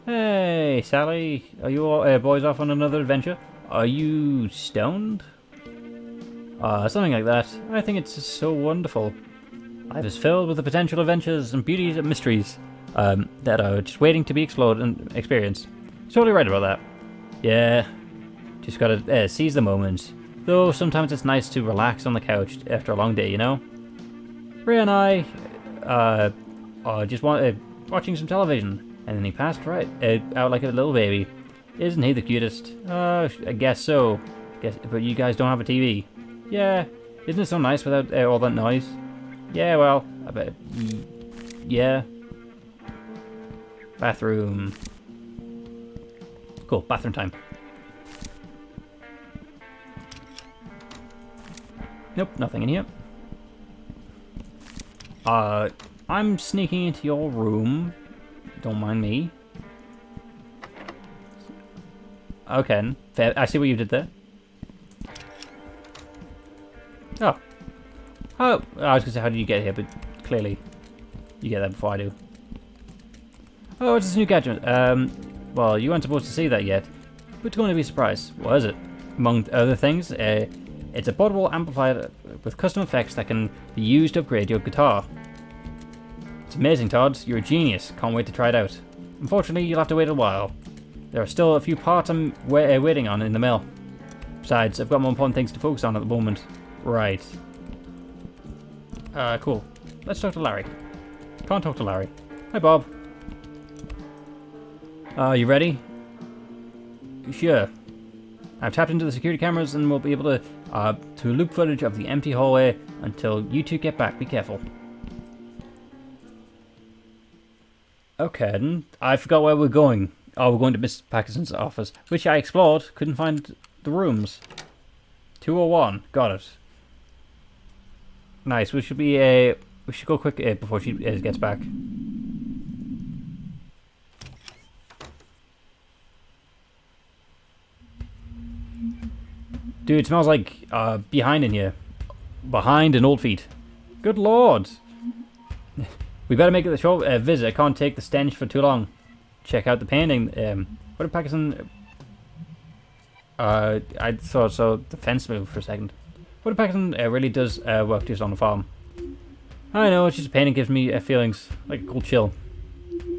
Hey, Sally. Are you all boys off on another adventure? Are you stoned? Something like that. I think it's just so wonderful. Life is filled with the potential adventures and beauties and mysteries that are just waiting to be explored and experienced. Totally right about that. Yeah, just gotta seize the moment. Though sometimes it's nice to relax on the couch after a long day, you know? Ray and I just watching some television, and then he passed right out like a little baby. Isn't he the cutest? I guess so. But you guys don't have a TV. Yeah, isn't it so nice without all that noise? Yeah, well, I bet. Yeah. Bathroom. Cool, bathroom time. Nope, nothing in here. I'm sneaking into your room. Don't mind me. Okay, fair. I see what you did there. Oh. Oh, I was going to say, how did you get here? But clearly, you get there before I do. Oh, it's this new gadget. Well, you weren't supposed to see that yet. But it's going to be a surprise. What is it? Among other things, it's a portable amplifier with custom effects that can be used to upgrade your guitar. It's amazing, Todd. You're a genius. Can't wait to try it out. Unfortunately, you'll have to wait a while. There are still a few parts I'm waiting on in the mail. Besides, I've got more important things to focus on at the moment. Right. Cool. Let's talk to Larry. Can't talk to Larry. Hi, Bob. You ready? Sure. I've tapped into the security cameras and we'll be able to loop footage of the empty hallway until you two get back. Be careful. Okay, then. I forgot where we're going. Oh, we're going to Miss Paxson's office, which I explored. Couldn't find the rooms. 201. Got it. Nice. We should go quick before she gets back. Dude, it smells like behind in here. Behind and old feet. Good lord. We better make it the short visit. I can't take the stench for too long. Check out the painting. What did Paxson... I thought so. The fence moved for a second. What did Paxson really does work just on the farm? I know, it's just a painting gives me feelings. Like a cool chill.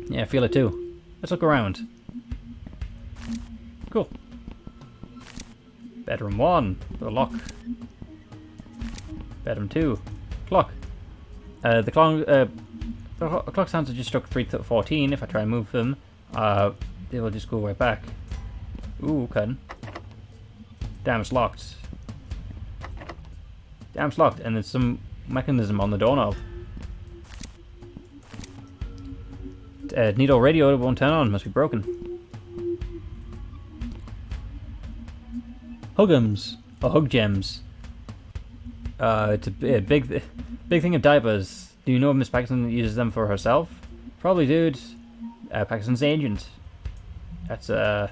Yeah, I feel it too. Let's look around. Cool. Bedroom 1, with a lock. Bedroom 2, clock. The clock sounds have just struck 3:14. If I try and move them, they will just go right back. Ooh, okay. Damn, it's locked. Damn, it's locked, and there's some mechanism on the doorknob. Needle radio won't turn on, must be broken. Hug'ems, or hug gems. It's a big thing of diapers. Do you know if Miss Paxson uses them for herself? Probably, dude. Paxson's agent. That's a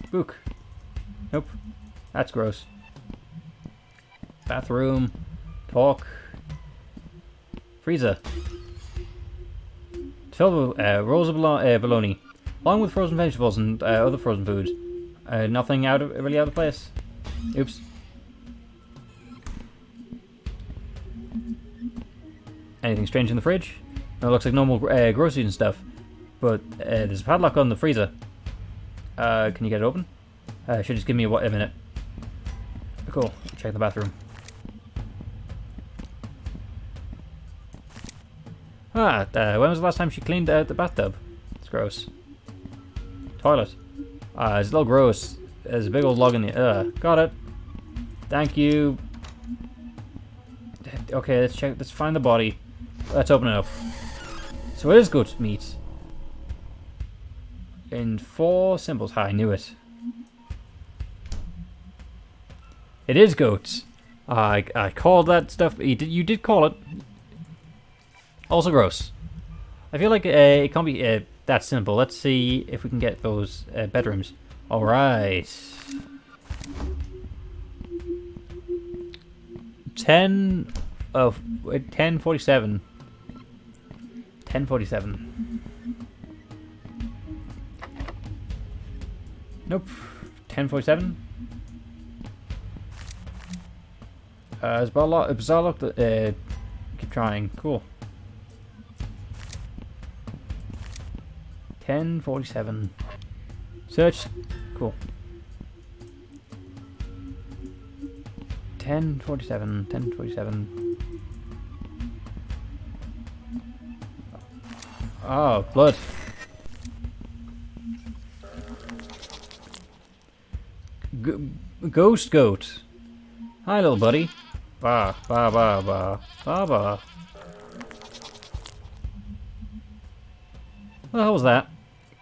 book. Nope. That's gross. Bathroom. Talk. Freezer. It's filled with rolls of bologna, along with frozen vegetables and other frozen food. Nothing really out of place. Oops. Anything strange in the fridge? No, it looks like normal groceries and stuff. But there's a padlock on the freezer. Can you get it open? Should just give me a minute. Cool. Check the bathroom. When was the last time she cleaned the bathtub? It's gross. Toilet. It's a little gross. There's a big old log in the... got it. Thank you. Okay, let's check. Let's find the body. Let's open it up. So it is goat meat. In 4 symbols. I knew it. It is goats. I called that stuff. You did call it. Also gross. I feel like it can't be that simple. Let's see if we can get those bedrooms. All right. 10:47. 10:47. Nope. 10:47. It's about a bizarre look that keep trying. Cool. 10:47. Search. Cool. 10:47. 10:47. Oh, blood. Ghost goat. Hi, little buddy. Ba ba ba ba ba ba. What the hell was that?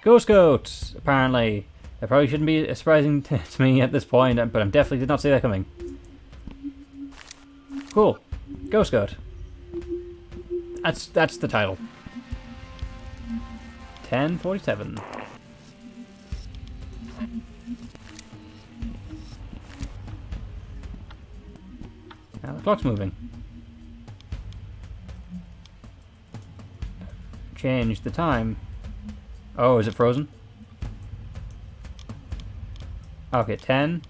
Ghost goat, apparently. That probably shouldn't be surprising to me at this point, but I definitely did not see that coming. Cool. Ghost goat. That's the title. 10:47. The clock's moving. Change the time. Oh, is it frozen? Okay, 10.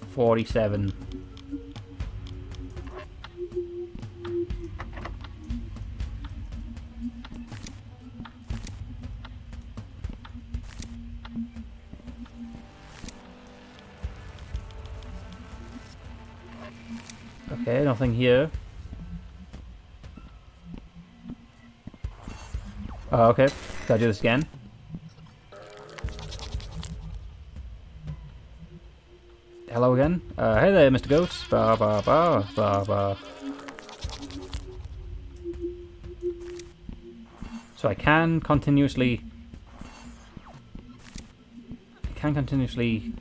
47. Okay, nothing here. Oh, okay. Gotta do this again. Hello again. Hey there, Mr. Ghost. Ba ba ba ba ba. So I can continuously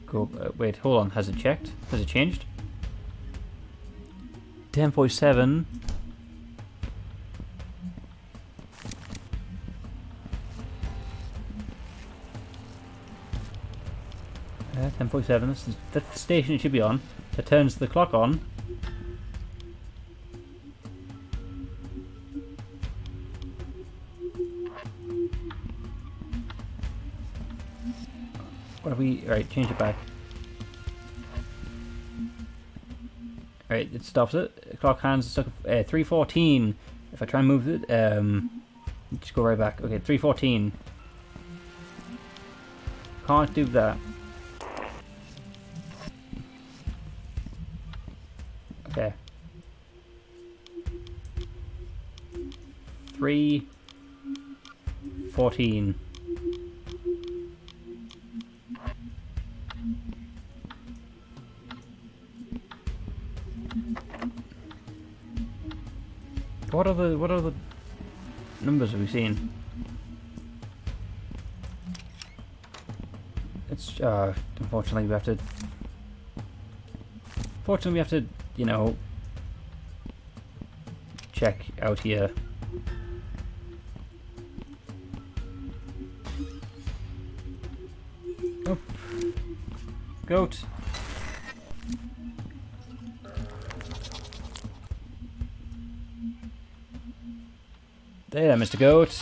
go. Wait, hold on. Has it checked? Has it changed? 10.7. 10.7. That's the station it should be on. That turns the clock on. What are we? Right, change it back. Right, it stops it. The clock hands stuck at 3:14. If I try and move it, just go right back. Okay, 3:14. Can't do that. Okay. 3:14. What other numbers have we seen? It's unfortunately we have to. Fortunately, we have to, you know, check out here. Oh, goat. There, Mr. Goat.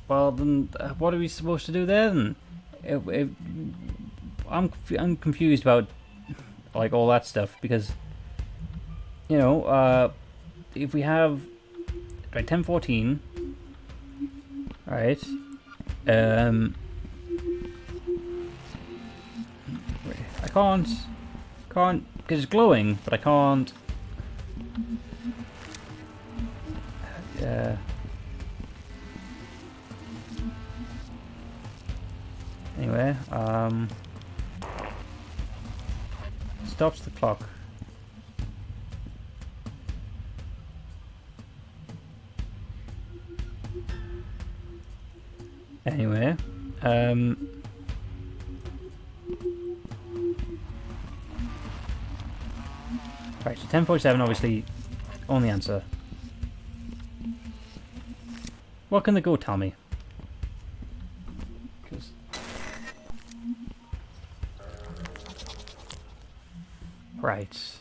Well, then, what are we supposed to do then? I'm confused about like all that stuff because, you know, if we have right 10:14, right? I can't because it's glowing, but I can't. Anyway, stops the clock. Anyway, right, so 10:47 obviously only answer. What can the goat tell me? Right.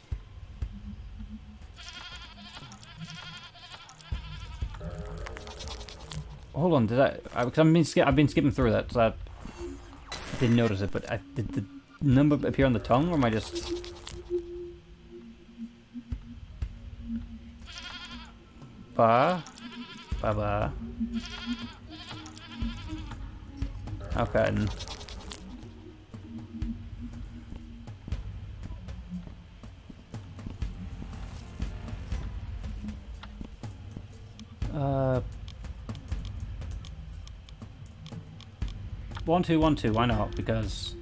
Hold on, did because I've been skipping through that, so I didn't notice it. But did the number appear on the tongue, or am I just? Ba, ba ba. Okay. One two one two. Why not? Because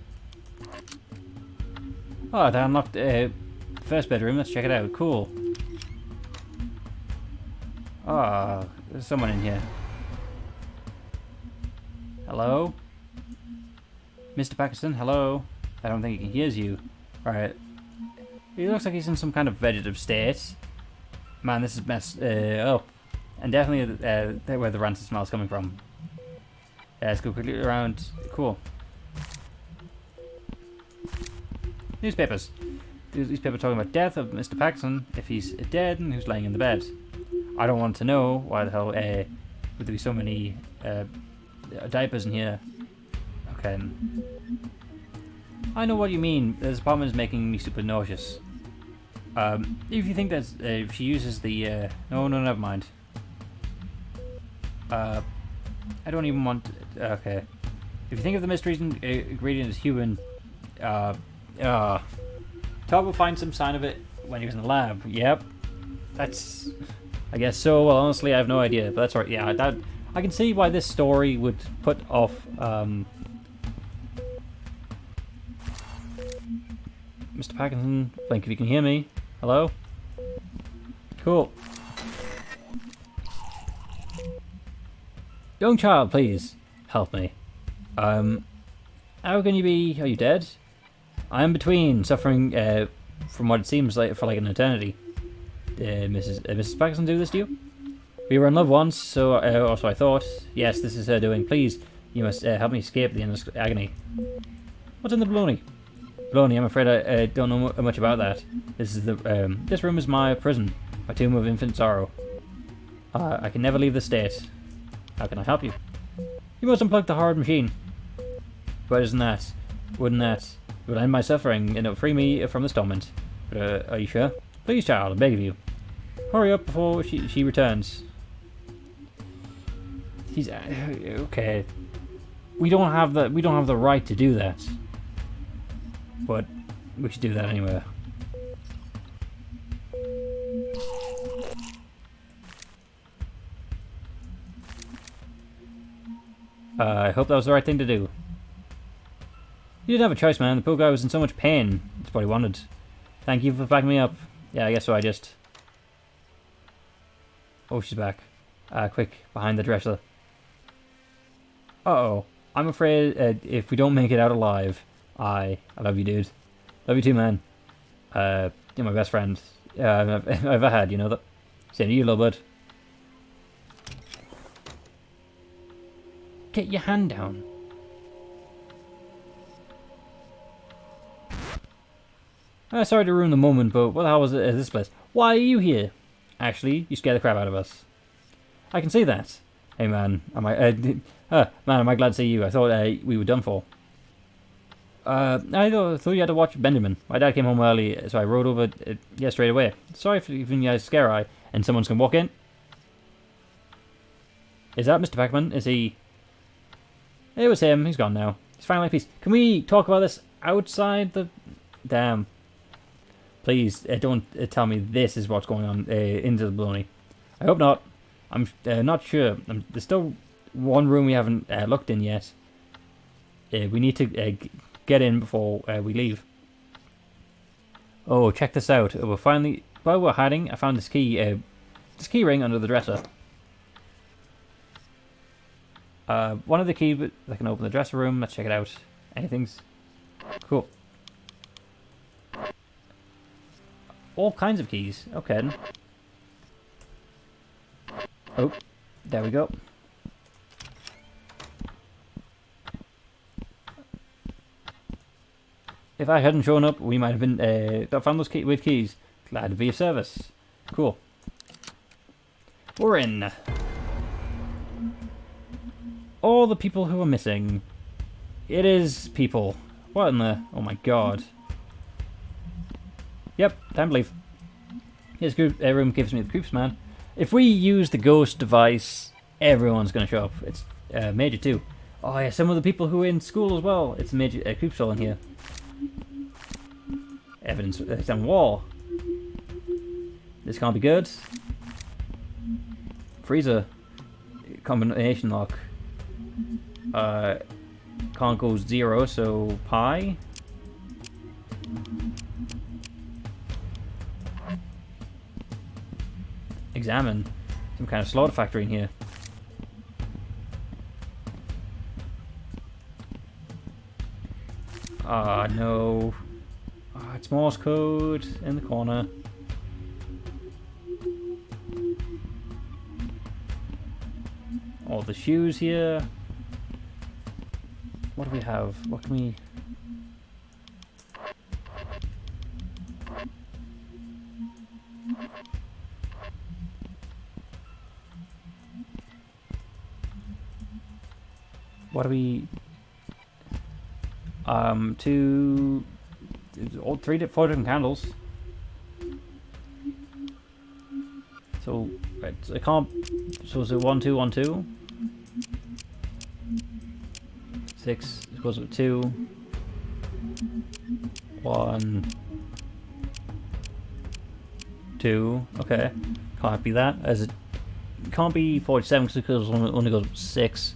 they unlocked first bedroom. Let's check it out. Cool. There's someone in here. Hello, Mr. Pakistan. Hello. I don't think he hears you. Right. He looks like he's in some kind of vegetative state. Man, this is messed up. And definitely where the rancid smell is coming from. Let's go quickly around. Cool. Newspapers. Newspaper talking about death of Mr. Paxton, if he's dead and who's laying in the bed. I don't want to know why the hell would there be so many diapers in here. Okay. I know what you mean. This apartment is making me super nauseous. If you think that if she uses the no, never mind. I don't even want. Okay. If you think of the mystery ingredient as human, Todd will find some sign of it when he was in the lab. Yep. That's. I guess so. Well, honestly, I have no idea, but that's alright. Yeah, I can see why this story would put off. Mr. Paxton, blink if you can hear me. Hello? Cool. Young child, please help me. How can you be? Are you dead? I am between, suffering from what it seems like for like an eternity. Mrs. Paxton do this to you? We were in love once, so also I thought. Yes, this is her doing. Please, you must help me escape the endless agony. What's in the baloney? Baloney, I'm afraid I don't know much about that. This is this room is my prison, my tomb of infinite sorrow. I can never leave the state. How can I help you? You must unplug the hard machine. But isn't that? Wouldn't that? It would end my suffering and it would free me from this torment. But are you sure? Please, child, I beg of you. Hurry up before she returns. He's okay. We don't have the right to do that. But we should do that anyway. I hope that was the right thing to do. You didn't have a choice, man. The poor guy was in so much pain. That's what he wanted. Thank you for backing me up. Yeah, I guess so. I just... Oh, she's back. Quick, behind the dresser. Uh-oh. I'm afraid if we don't make it out alive... I love you, dude. Love you too, man. You're my best friend I've ever had, you know that? Same to you, little bud. Get your hand down. Sorry to ruin the moment, but what the hell was this place? Why are you here? Actually, you scare the crap out of us. I can see that. Hey, man. Am I glad to see you. I thought we were done for. I thought you had to watch Benjamin. My dad came home early, so I rode over straight away. Sorry for giving you a scare eye, and someone's gonna walk in. Is that Mr. Pac-Man? Is he... It was him. He's gone now. He's finally at peace. Can we talk about this outside the... Damn. Please, don't tell me this is what's going on into the baloney. I hope not. I'm not sure. There's still one room we haven't looked in yet. We need to get in before we leave. Oh, check this out. We're finally... While we're hiding, I found this key ring under the dresser. One of the keys that can open the dresser room. Let's check it out. Anything's... Cool. All kinds of keys. Okay. Then. Oh, there we go. If I hadn't shown up, we might have been found those with keys. Glad to be of service. Cool. We're in. All the people who are missing. It is people. What in the... Oh my god. Yep, time to leave. This room gives me the creeps, man. If we use the ghost device, everyone's going to show up. It's major too. Oh yeah, some of the people who are in school as well. It's a major creep show in here. Evidence it's on wall. This can't be good. Freezer. Combination lock. Can't go 0, so pi. Examine. Some kind of slaughter factory in here. Ah, no. It's Morse code in the corner. All the shoes here. What do we have? What can we... What do we... 4 different candles. So, right, so it can't... So is it 1, 2, 1, 2? 6 goes with 2. 1, 2. Okay. Can't be that. As it can't be 47 because it only goes 6.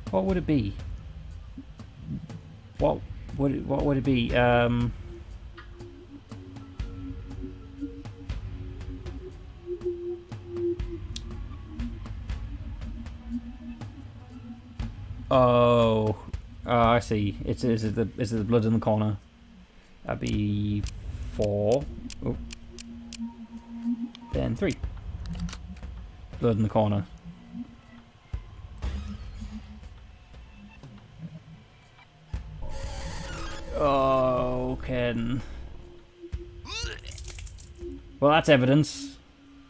What would it be? What would it be? Oh, I see. Is it the blood in the corner? That'd be 4. Oh. Then 3. Blood in the corner. Oh, Ken. Well, that's evidence.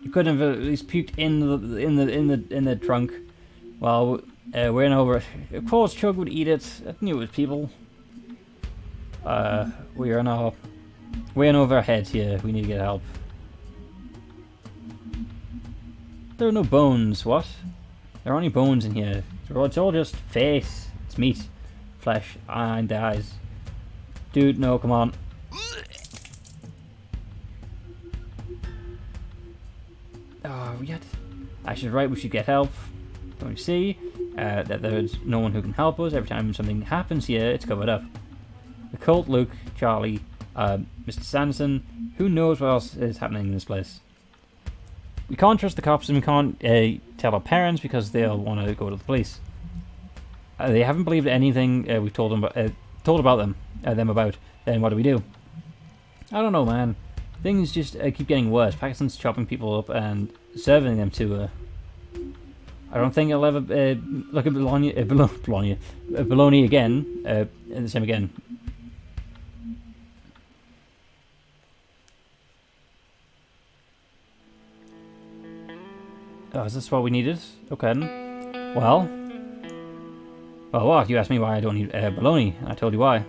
You couldn't have at least puked in the trunk. Well, we're in over. Of course, Chug would eat it. I knew it was people. We're in over our heads here. We need to get help. There are no bones. What? There aren't any bones in here. It's all just face. It's meat, flesh, and eyes. Dude, no, come on. Oh, we had. Ash is right. We should get help. Don't you see that there's no one who can help us? Every time something happens here, it's covered up. The cult, Luke, Charlie, Mr. Sanderson. Who knows what else is happening in this place? We can't trust the cops, and we can't tell our parents because they'll want to go to the police. They haven't believed anything we've told them about them about. Then what do? I don't know, man. Things just keep getting worse. Pakistan's chopping people up and serving them to her. I don't think I'll ever look at bologna again. The same again. Oh, is this what we needed? Okay. Well, what? You asked me why I don't need bologna. I told you why.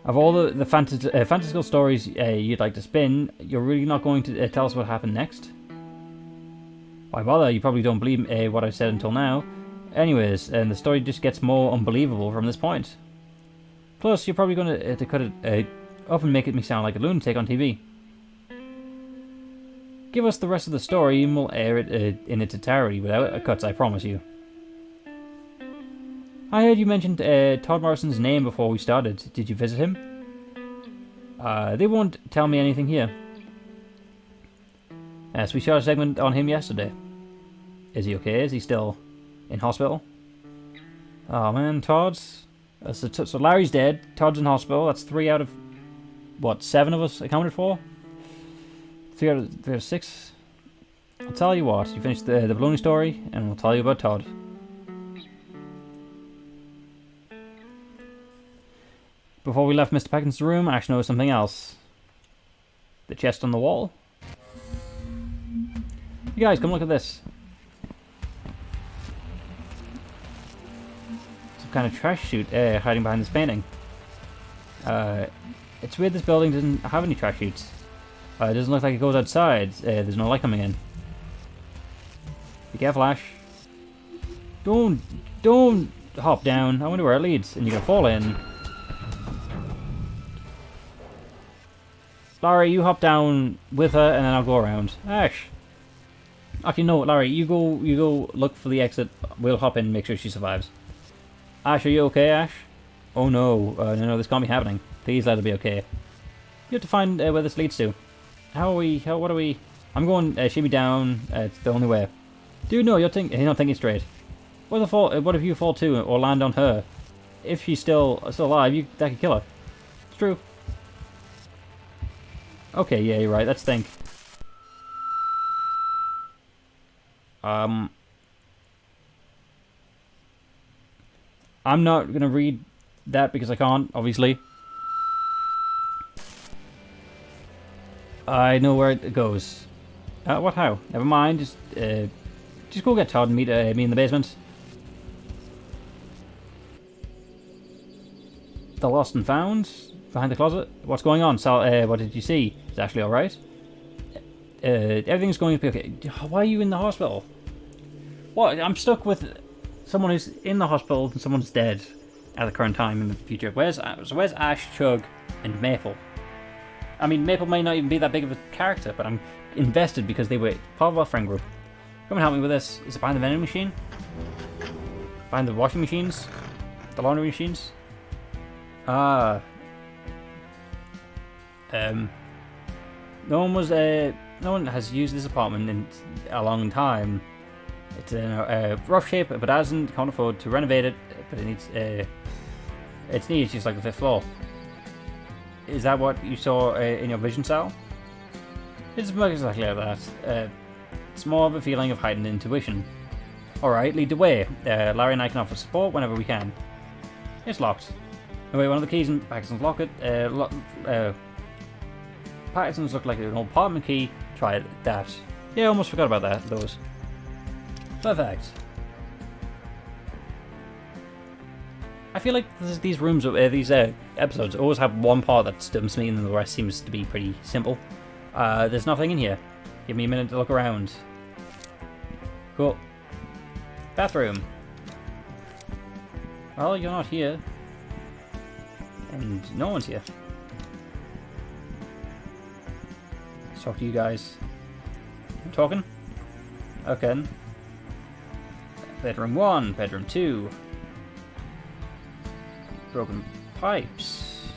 Of all the fantastical stories you'd like to spin, you're really not going to tell us what happened next? Why bother? You probably don't believe what I've said until now. Anyways, and the story just gets more unbelievable from this point. Plus, you're probably going to cut it up and make me sound like a lunatic on TV. Give us the rest of the story and we'll air it in its entirety without cuts, I promise you. I heard you mentioned Todd Morrison's name before we started. Did you visit him? They won't tell me anything here. Yes, we shot a segment on him yesterday. Is he okay? Is he still in hospital? Oh man, Todd's... So Larry's dead, Todd's in hospital. That's 3 out of... What, 7 of us accounted for? 3 out of 6? I'll tell you what, you finish the bologna story and we'll tell you about Todd. Before we left Mr. Peckinson's room, Ash noticed something else. The chest on the wall. You guys, come look at this. Some kind of trash chute hiding behind this painting. It's weird this building doesn't have any trash chutes. It doesn't look like it goes outside. There's no light coming in. Be careful, Ash. Don't hop down. I wonder where it leads. And you're gonna fall in. Larry, you hop down with her, and then I'll go around. Ash. Actually, no, Larry, you go look for the exit. We'll hop in and make sure she survives. Ash, are you okay, Ash? Oh no, no, this can't be happening. Please let it be okay. You have to find where this leads to. What are we? I'm going shimmy down. It's the only way. Dude, no, you're not thinking straight. What if you fall too or land on her? If she's still alive, that could kill her. It's true. Okay, yeah, you're right. Let's think. I'm not gonna read that because I can't, obviously. I know where it goes. What, how? Never mind, just go get Todd and meet me in the basement. The lost and found? Behind the closet? What's going on, Sal? What did you see? Is Ashley alright? Everything's going to be okay. Why are you in the hospital? What? I'm stuck with someone who's in the hospital and someone's dead at the current time in the future. Where's Ash, Chug, and Maple? I mean, Maple may not even be that big of a character, but I'm invested because they were part of our friend group. Come and help me with this. Is it behind the vending machine? Behind the washing machines? The laundry machines? No one has used this apartment in a long time. It's in a rough shape, but can't afford to renovate it. But it needs its needs just like the 5th floor. Is that what you saw in your vision, Sal? It's exactly like that. It's more of a feeling of heightened intuition. Alright, lead the way. Larry and I can offer support whenever we can. It's locked. Anyway, one of the keys in Patterson's locket. Patterson's look like an old apartment key. Try that. Yeah, almost forgot about those. Perfect. I feel like these rooms, these episodes always have one part that stumps me and the rest seems to be pretty simple. There's nothing in here. Give me a minute to look around. Cool. Bathroom. Well, you're not here. And no one's here. Let's talk to you guys. I'm talking? Okay. Bedroom 1, bedroom 2. Broken pipes.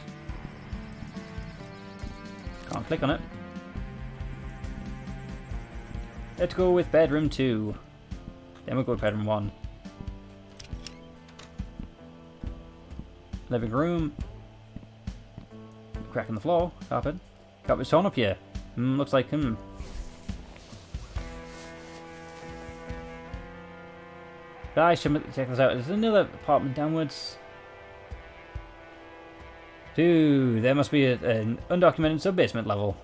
Can't click on it. Let's go with bedroom 2. Then we'll go with bedroom 1. Living room. Crack in the floor. Carpet. Carpet's torn up here. Looks like Guys, check this out. There's another apartment downwards. Dude, there must be an undocumented sub-basement level.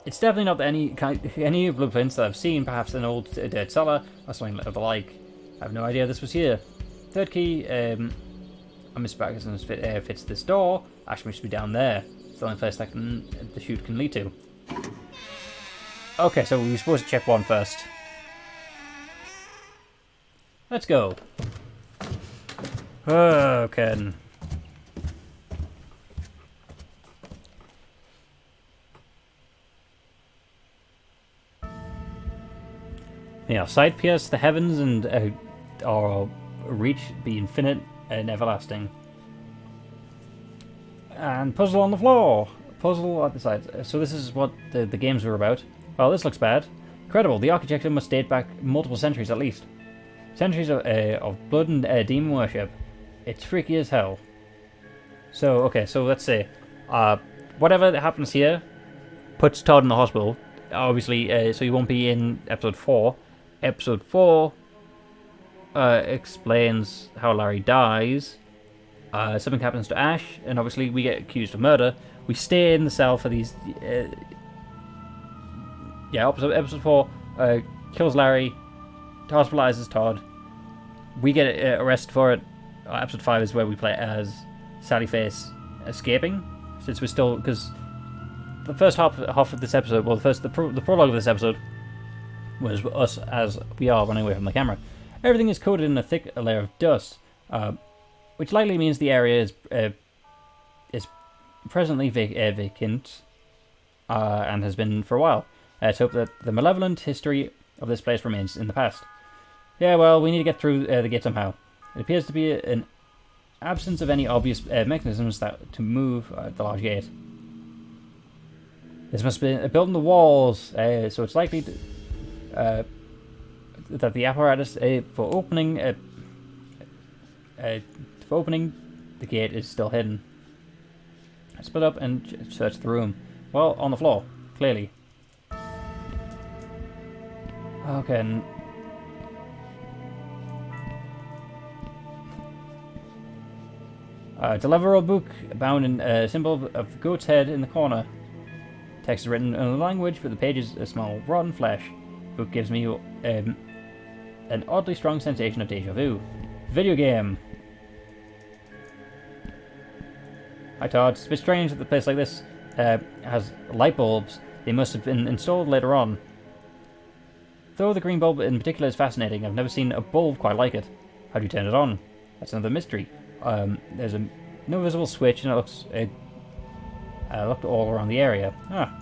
It's definitely not any blueprints that I've seen, perhaps an old dead cellar or something of the like. I have no idea this was here. Third key, Miss Patterson fits this door. Actually, must be down there. It's the only place that the chute can lead to. Okay, so we're supposed to check one first. Let's go. Okay. Yeah, sight pierce the heavens and or reach the infinite and everlasting. And puzzle on the floor. Puzzle at the side. So this is what the games were about. Well, this looks bad. Incredible. The architecture must date back multiple centuries at least. Centuries of blood and demon worship. It's freaky as hell. So, okay, so let's say whatever happens here puts Todd in the hospital. Obviously, so he won't be in episode 4. Episode 4 explains how Larry dies. Something happens to Ash, and obviously we get accused of murder. We stay in the cell for these... episode 4 kills Larry, hospitalizes Todd. We get arrested for it. Episode 5 is where we play as Sally Face escaping. Since we're still... Because the first half of this episode... Well, the prologue of this episode was us as we are running away from the camera. Everything is coated in a thick layer of dust, which likely means the area is presently vacant and has been for a while. Let's hope that the malevolent history of this place remains in the past. Yeah, well, we need to get through the gate somehow. It appears to be an absence of any obvious mechanisms to move the large gate. This must be built in the walls, so it's likely that the apparatus for opening the gate is still hidden. Split up and search the room. Well, on the floor, clearly. Okay. Deliver a book bound in a symbol of the goat's head in the corner. Text is written in a language, but the pages are small, rotten flesh. The book gives me an oddly strong sensation of deja vu. Video game. Hi Todd. It's a bit strange that the place like this has light bulbs. They must have been installed later on. Though the green bulb in particular is fascinating, I've never seen a bulb quite like it. How do you turn it on? That's another mystery. There's no visible switch, and it looks looked all around the area. Ah.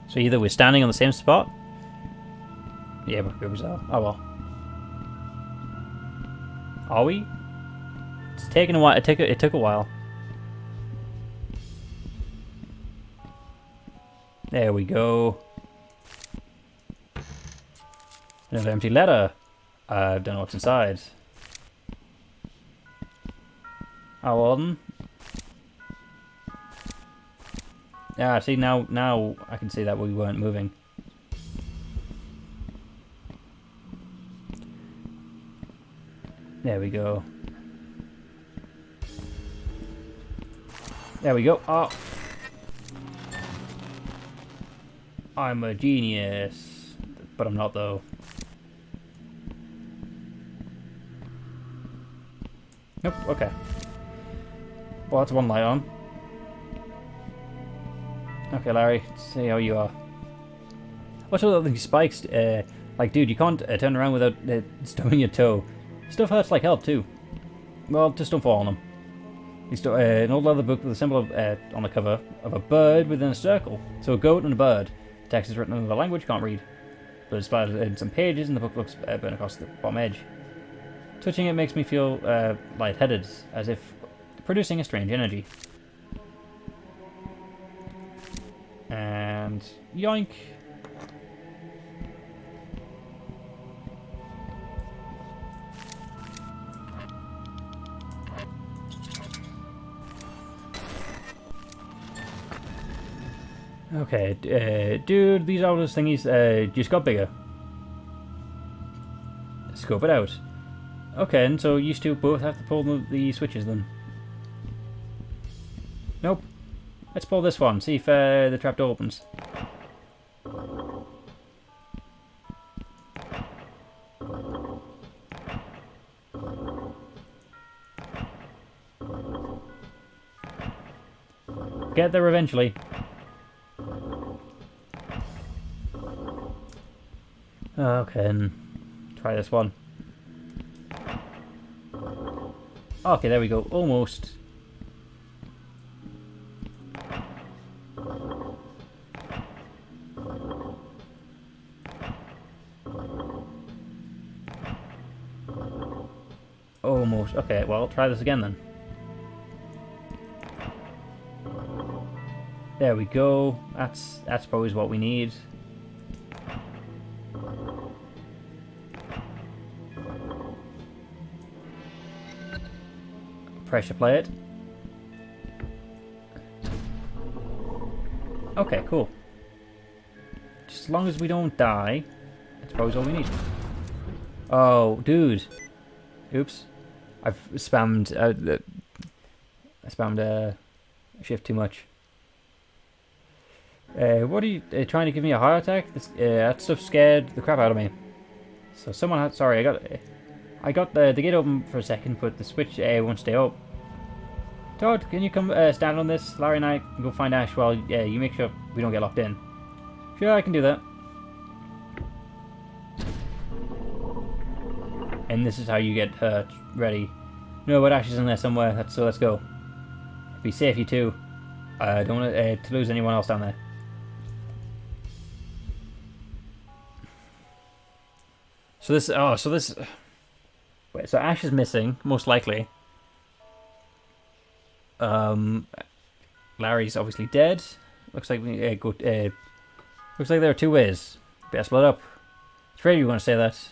So either we're standing on the same spot. Yeah, but it was oh well. Are we? It's taken a while. It took a while. There we go. Another empty letter. I don't know what's inside. Oh, Alden. Yeah, see now I can see that we weren't moving. There we go. There we go. Oh. I'm a genius. But I'm not though. Nope, okay. Well, that's one light on. Okay, Larry, let's see how you are. What's with all these spikes? Like, dude, you can't turn around without stubbing your toe. Stuff hurts like hell, too. Well, just don't fall on them. An old leather book with a symbol of, on the cover of a bird within a circle. So a goat and a bird. The text is written in a language can't read. But it's splattered in some pages and the book looks burnt across the bottom edge. Touching it makes me feel lightheaded, as if producing a strange energy. And yoink. Okay, dude, these Aldous thingies just got bigger. Scope it out. Okay, and so you two both have to pull the switches then. Nope. Let's pull this one, see if the trapdoor opens. Get there eventually. Okay, and try this one. Okay, there we go. Almost. Almost. Okay, well, try this again then. There we go. That's probably what we need. Pressure play it. Okay, cool. Just as long as we don't die, that's probably all we need. Oh, dude. Oops. I've spammed shift too much. What are you trying to give me a heart attack? That stuff scared the crap out of me. So someone had. Sorry, I got the gate open for a second, but the switch won't stay up. Todd, can you come stand on this? Larry and I can go find Ash while you make sure we don't get locked in. Sure, I can do that. And this is how you get hurt. Ready. No, but Ash is in there somewhere, so let's go. Be safe, you two. Don't want to lose anyone else down there. So this... Wait, so Ash is missing, most likely. Larry's obviously dead. Looks like we looks like there are two ways. Better split up. It's afraid you want to say that.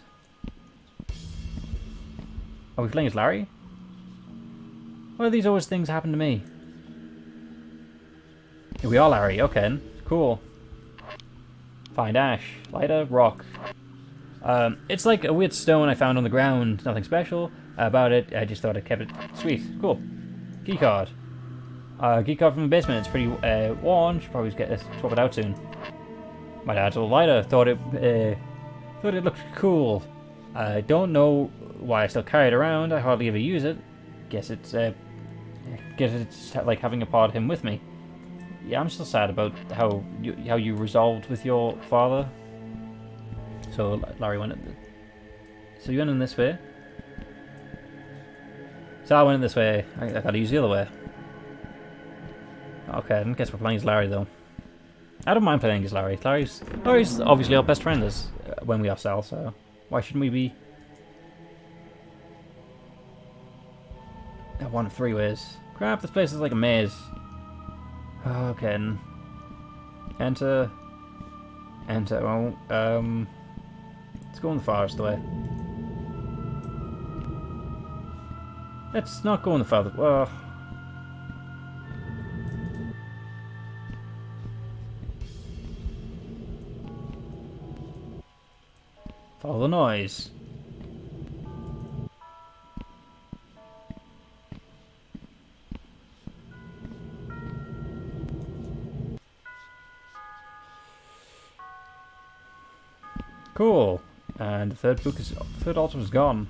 Are we playing as Larry? Why do these always things happen to me? Here we are, Larry. Okay, cool. Find Ash. Lighter, rock. It's like a weird stone I found on the ground. Nothing special. about it. I just thought I kept it sweet. Cool. Key card. Key card from the basement. It's pretty worn. Should probably get this swap it out soon. My dad's old lighter. Thought it looked cool. I don't know why I still carry it around. I hardly ever use it. Guess it's like having a part of him with me. Yeah, I'm still sad about how you resolved with your father. So Larry went. So you went in this way. So I went in this way. I gotta use the other way. Okay, I guess we're playing as Larry though. I don't mind playing as Larry. Larry's obviously our best friend as when we are Sal. So why shouldn't we be? One of 3 ways. Crap! This place is like a maze. Okay. Enter. Enter. Well, let's go in the farthest way. Let's not go in the farthest. Well. Follow the noise. Cool. And the third altar is gone.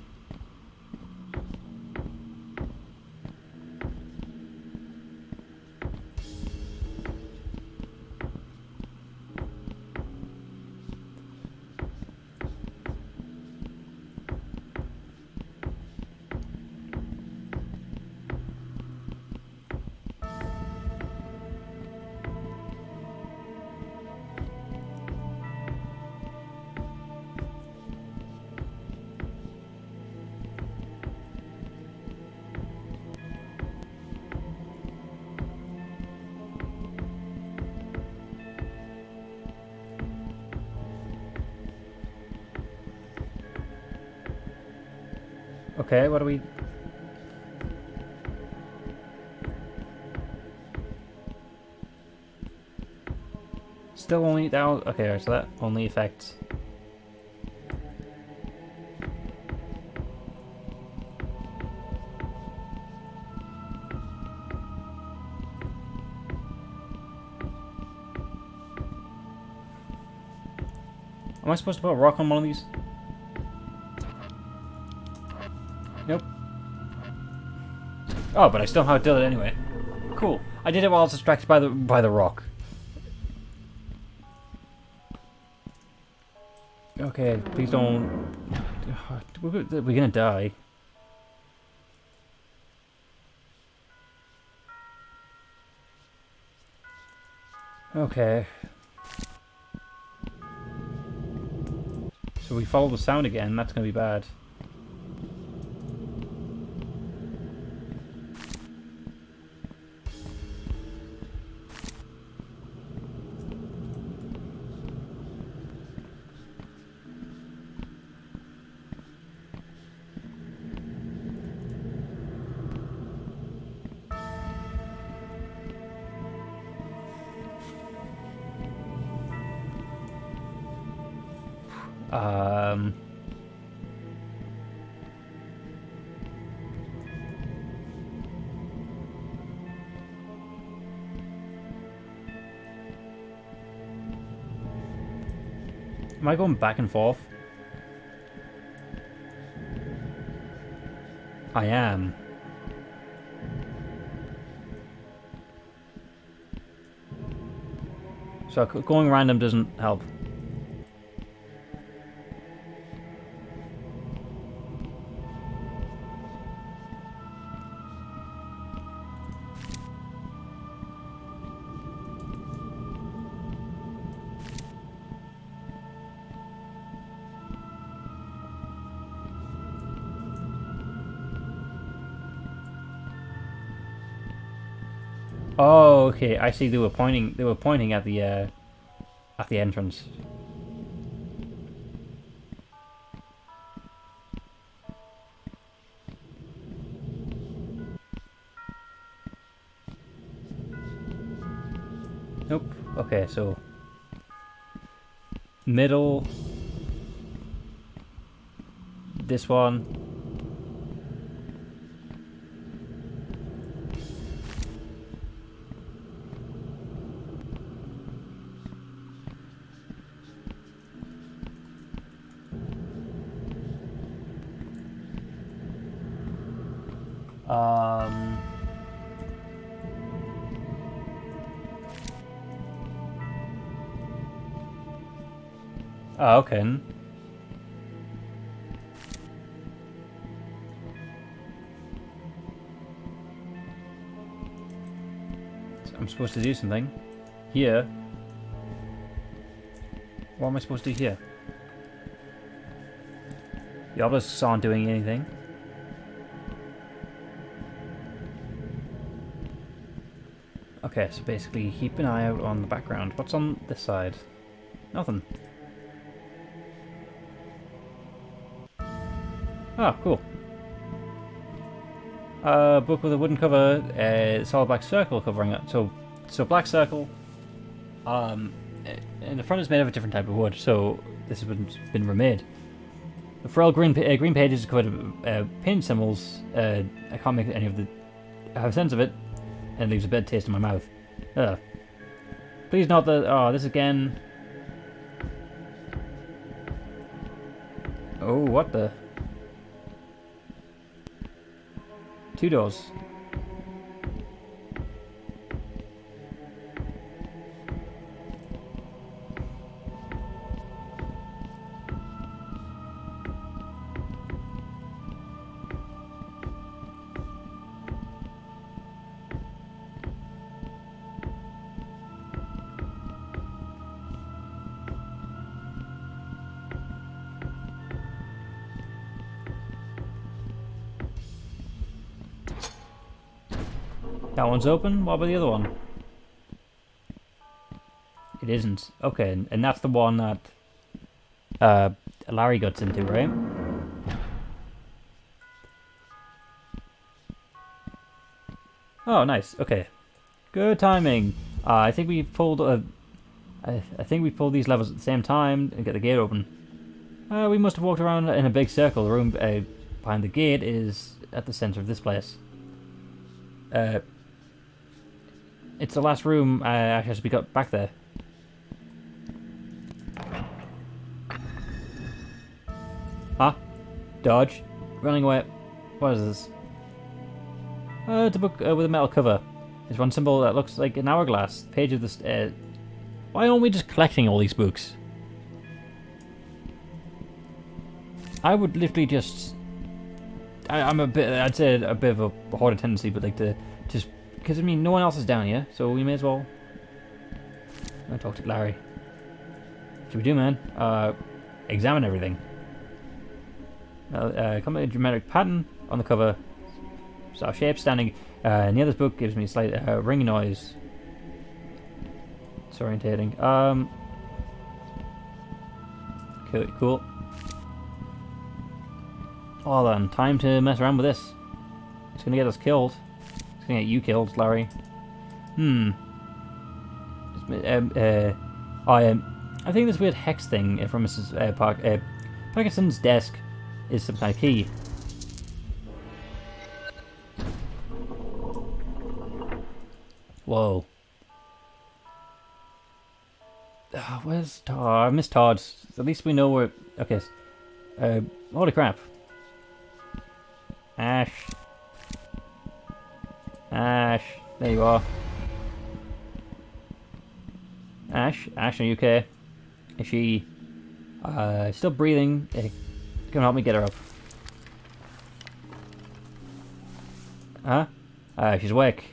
Okay, what do we... Still only down... Okay, so that only affects... Am I supposed to put a rock on one of these? Nope. Oh, but I still know how to do it anyway. Cool. I did it while I was distracted by the rock. Okay, please don't... We're gonna die. Okay. So we follow the sound again, that's gonna be bad. Am I going back and forth? I am. So going random doesn't help. Oh, okay. I see. They were pointing. They were pointing at the entrance. Nope. Okay, so middle. This one. Um... Oh, okay. So I'm supposed to do something. Here. What am I supposed to do here? The obelisks aren't doing anything. Okay, so basically keep an eye out on the background. What's on this side? Nothing. Oh, cool. Book with a wooden cover, solid black circle covering it. So black circle. And the front is made of a different type of wood, so this has been remade. The frail green pages are covered with paint symbols. I can't make any of the. I have a sense of it, and it leaves a bad taste in my mouth. Ugh. Please note that. Oh, this again. Oh, what the? 2 doors. That one's open. What about the other one? It isn't. Okay, and that's the one that Larry gets into, right? Oh, nice. Okay, good timing. I think we pulled. I think we pulled these levels at the same time and get the gate open. We must have walked around in a big circle. The room behind the gate is at the center of this place. It's the last room actually has to be got back there. Huh? Dodge. Running away. What is this? It's a book with a metal cover. There's one symbol that looks like an hourglass. Page of this. Why aren't we just collecting all these books? I would literally just. I'm a bit. I'd say a bit of a harder tendency, but like to just. Because, I mean, no one else is down here, so we may as well... I'm gonna talk to Larry. What should we do, man? Examine everything. Come a dramatic pattern on the cover. Star shape standing near this book gives me a slight ringing noise. It's orientating. Cool. Well then, time to mess around with this. It's gonna get us killed. It's gonna get you killed, Larry. I think this weird hex thing from Mrs. Parkinson's desk is some kind of key. Whoa. Where's Todd? I miss Todd. At least we know where... Okay. Holy crap. Ash. Ash. There you are. Ash? Ash, are you okay? Is she... still breathing? Come help me get her up. Huh? She's awake.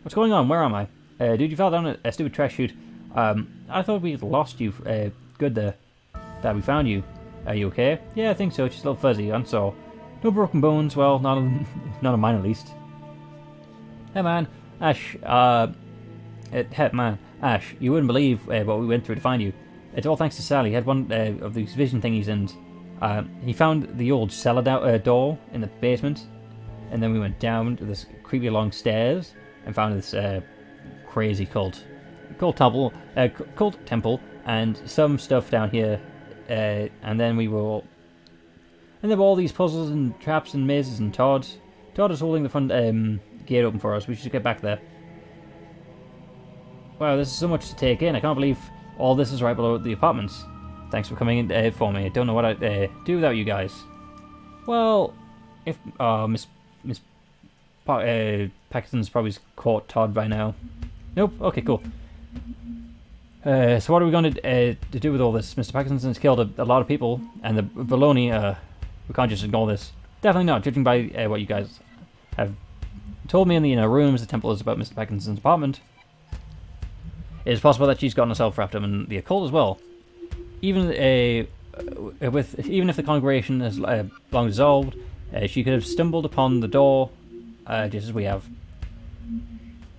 What's going on? Where am I? Dude, you fell down a stupid trash chute. I thought we lost you. Good there. That we found you. Are you okay? Yeah, I think so. She's a little fuzzy. I'm sore. No broken bones. Well, not of mine at least. Hey man, Ash. Hey man, Ash. You wouldn't believe what we went through to find you. It's all thanks to Sally. He had one of these vision thingies, and he found the old cellar door in the basement, and then we went down to this creepy long stairs and found this crazy cult temple, and some stuff down here, and then we were all, and there were all these puzzles and traps and mazes, and Todd is holding the front gate open for us. We should get back there. Wow, this is so much to take in. I can't believe all this is right below the apartments. Thanks for coming in for me. I don't know what I'd do without you guys. Well, if Miss Paxton's probably caught Todd by now. Nope. Okay, cool. So what are we going to do with all this? Mr. Paxton's killed a lot of people, and the baloney, we can't just ignore this. Definitely not, judging by what you guys have told me in the inner rooms. The temple is about Mr. Paxton's apartment. It is possible that she's gotten herself wrapped up in the occult as well. Even if the congregation has long dissolved, she could have stumbled upon the door, just as we have.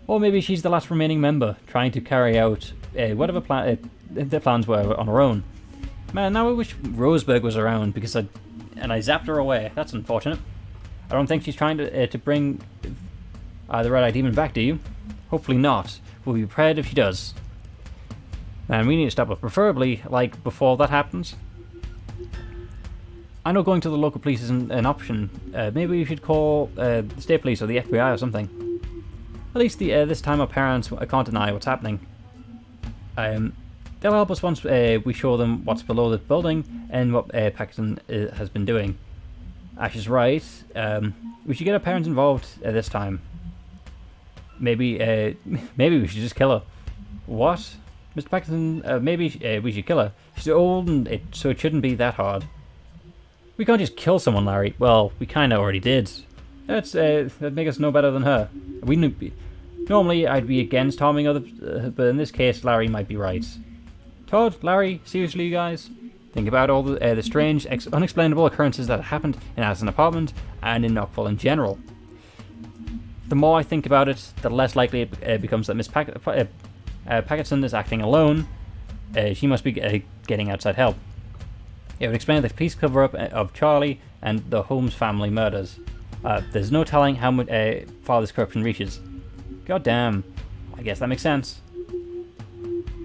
Or maybe she's the last remaining member, trying to carry out whatever their plans were on her own. Man, now I wish Roseburg was around, because I zapped her away. That's unfortunate. I don't think she's trying to bring the Red-Eye Demon back, do you? Hopefully not. We'll be prepared if she does. Man, we need to stop her, preferably, like, before that happens. I know going to the local police isn't an option. Maybe we should call the state police or the FBI or something. At least this time our parents can't deny what's happening. They'll help us once we show them what's below the building and what Paxton has been doing. Ash is right. We should get our parents involved this time. Maybe we should just kill her. What? Mr. Paxton, maybe we should kill her. She's old, and so it shouldn't be that hard. We can't just kill someone, Larry. Well, we kind of already did. That'd make us no better than her. Normally, I'd be against harming others, but in this case, Larry might be right. Todd, Larry, seriously, you guys? Think about all the strange, unexplainable occurrences that happened in Addison apartment and in Knockville in general. The more I think about it, the less likely it becomes that Miss Paxton is acting alone. She must be getting outside help. It would explain the police cover-up of Charlie and the Holmes family murders. There's no telling how far this corruption reaches. God damn. I guess that makes sense.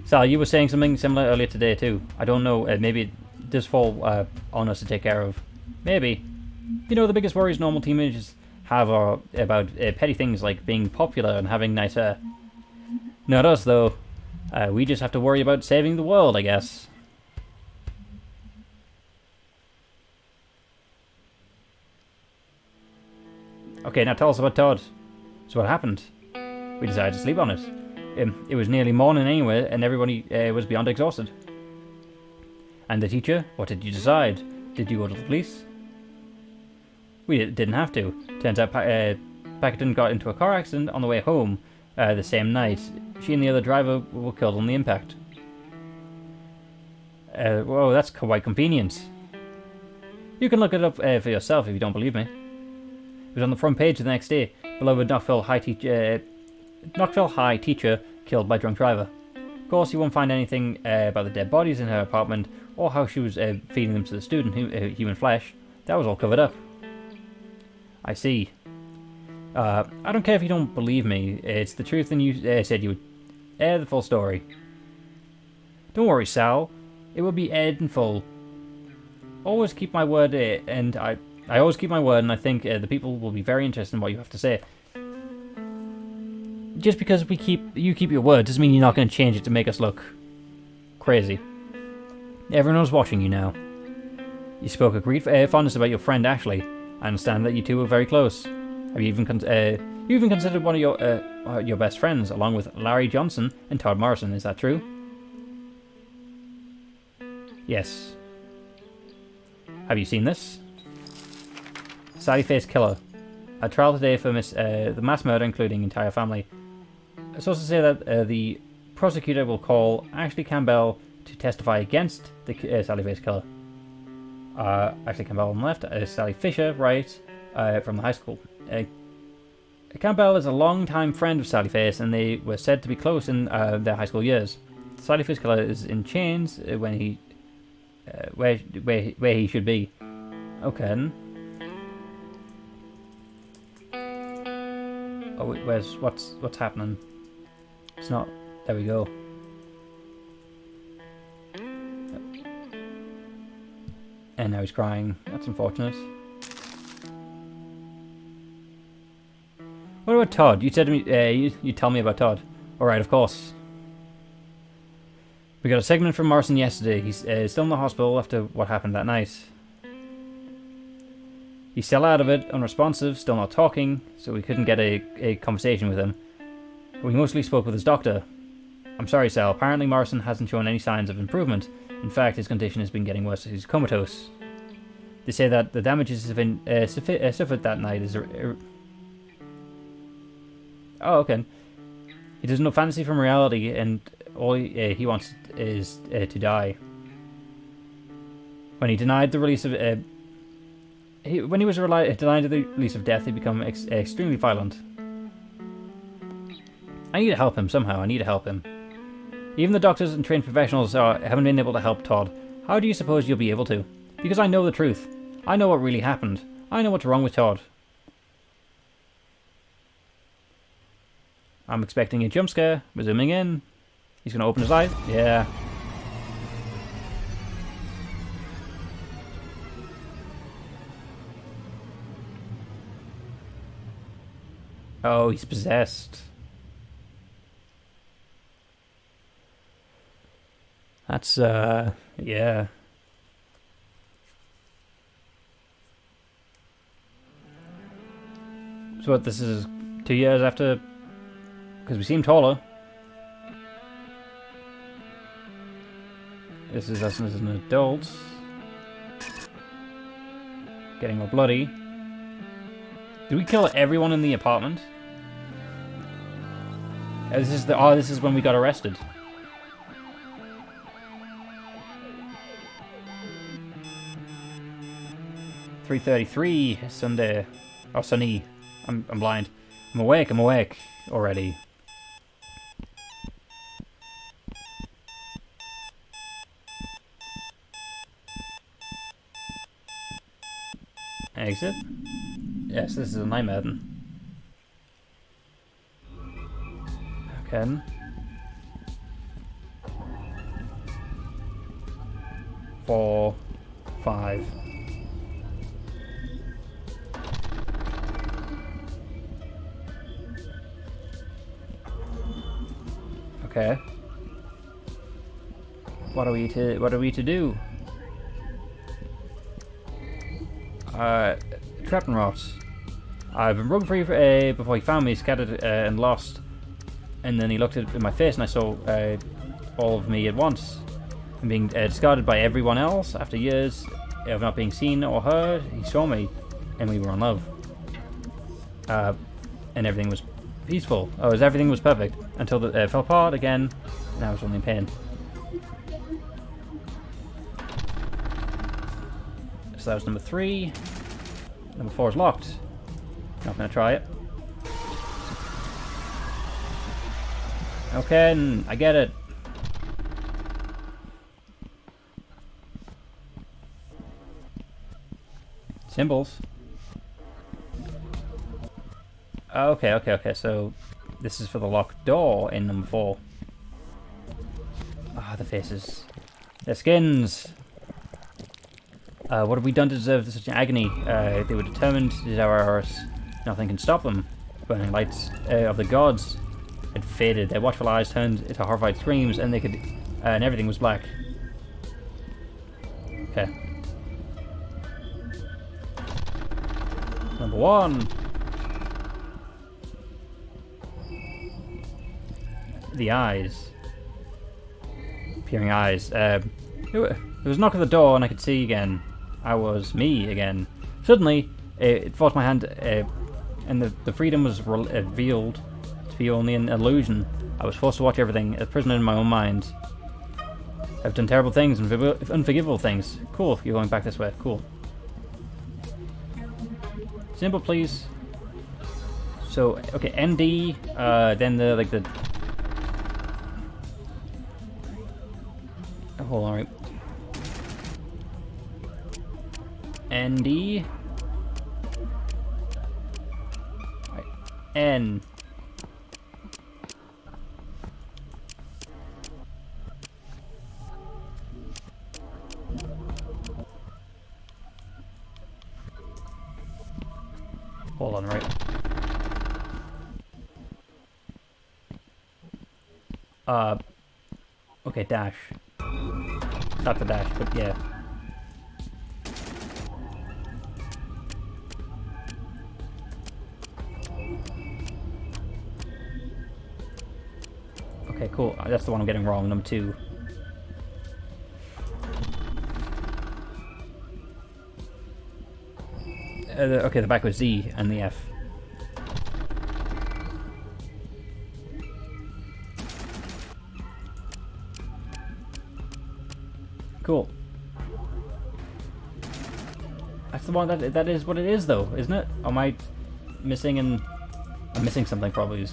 Sal, you were saying something similar earlier today too. I don't know, maybe it does fall on us to take care of. Maybe. You know, the biggest worries normal teenagers have are about petty things like being popular and having nice hair. Not us, though. We just have to worry about saving the world, I guess. Okay, now tell us about Todd. So what happened? We decided to sleep on it. It was nearly morning anyway, and everybody was beyond exhausted. And the teacher? What did you decide? Did you go to the police? We didn't have to. Turns out Paxton got into a car accident on the way home the same night. She and the other driver were killed on the impact. Whoa, that's quite convenient. You can look it up for yourself if you don't believe me. It was on the front page the next day. Beloved Knockville High teacher killed by drunk driver. Of course, you won't find anything about the dead bodies in her apartment or how she was feeding them to the student, human flesh. That was all covered up. I see. I don't care if you don't believe me. It's the truth, and you said you would air the full story. Don't worry, Sal. It will be aired in full. Always keep my word, and I always keep my word, and I think the people will be very interested in what you have to say. Just because you keep your word doesn't mean you're not going to change it to make us look crazy. Everyone was watching you now. You spoke a great fondness about your friend Ashley. I understand that you two were very close. Have you even considered one of your best friends, along with Larry Johnson and Todd Morrison? Is that true? Yes. Have you seen this? Sally Face Killer. A trial today for the mass murder, including entire family. Sources say that the prosecutor will call Ashley Campbell to testify against the Sally Face Killer. Ashley Campbell on the left, Sally Fisher right, from the high school. Campbell is a long-time friend of Sally Face, and they were said to be close in their high school years. Sally Face Killer is in chains when he where he should be. Okay. Oh, what's happening? It's not. There we go. And now he's crying. That's unfortunate. What about Todd? You said to me, you tell me about Todd. Alright, of course. We got a segment from Morrison yesterday. He's still in the hospital after what happened that night. He's still out of it, unresponsive, still not talking, so we couldn't get a conversation with him. We mostly spoke with his doctor. I'm sorry, Sal. Apparently Morrison hasn't shown any signs of improvement. In fact, his condition has been getting worse. He's comatose. They say that the damages have been suffered that night is... Oh, okay. He does no fantasy from reality, and all he wants is to die. When he denied the release of... when he was denied the release of death, he became extremely violent. I need to help him somehow. I need to help him. Even the doctors and trained professionals haven't been able to help Todd. How do you suppose you'll be able to? Because I know the truth. I know what really happened. I know what's wrong with Todd. I'm expecting a jump scare. We're zooming in. He's going to open his eyes. Yeah. Oh, he's possessed. That's, yeah. So what, this is 2 years after... Because we seem taller. This is us as an adult. Getting all bloody. Did we kill everyone in the apartment? This is when we got arrested. $3:33 Sunday. Oh, sunny. I'm blind. I'm awake already. Exit? Yes, this is a nightmare then. Okay. Four, 5. Okay. What are we to do? Trapped and rot. I've been broken free before he found me, scattered and lost. And then he looked at my face and I saw all of me at once. I'm being discarded by everyone else. After years of not being seen or heard, he saw me and we were in love. And everything was peaceful. Everything was perfect until it fell apart again. And I was only in pain. So that was number 3. Number 4 is locked. Not gonna try it. Okay, I get it. Symbols. Okay. So this is for the locked door in number 4. Ah, the faces. Their skins. What have we done to deserve such an agony? They were determined to devour ours. Nothing can stop them. Burning lights of the gods had faded. Their watchful eyes turned into horrified screams, and and everything was black. Okay. Number 1. The eyes. Peering eyes. There was a knock at the door, and I could see again. I was me again. Suddenly, it forced my hand, and the freedom was revealed to be only an illusion. I was forced to watch everything, a prisoner in my own mind. I've done terrible things and unforgivable things. Cool, you're going back this way. Cool. Symbol, please. So, okay, ND, then the... Oh, hold on, right. ND. Right. N. Hold on, right. Okay, dash. Not the dash, but yeah. Cool. That's the one I'm getting wrong. Number 2. Okay, the back was Z and the F. Cool. That's the one that is what it is, though, isn't it? Or am I missing? I'm missing something, probably.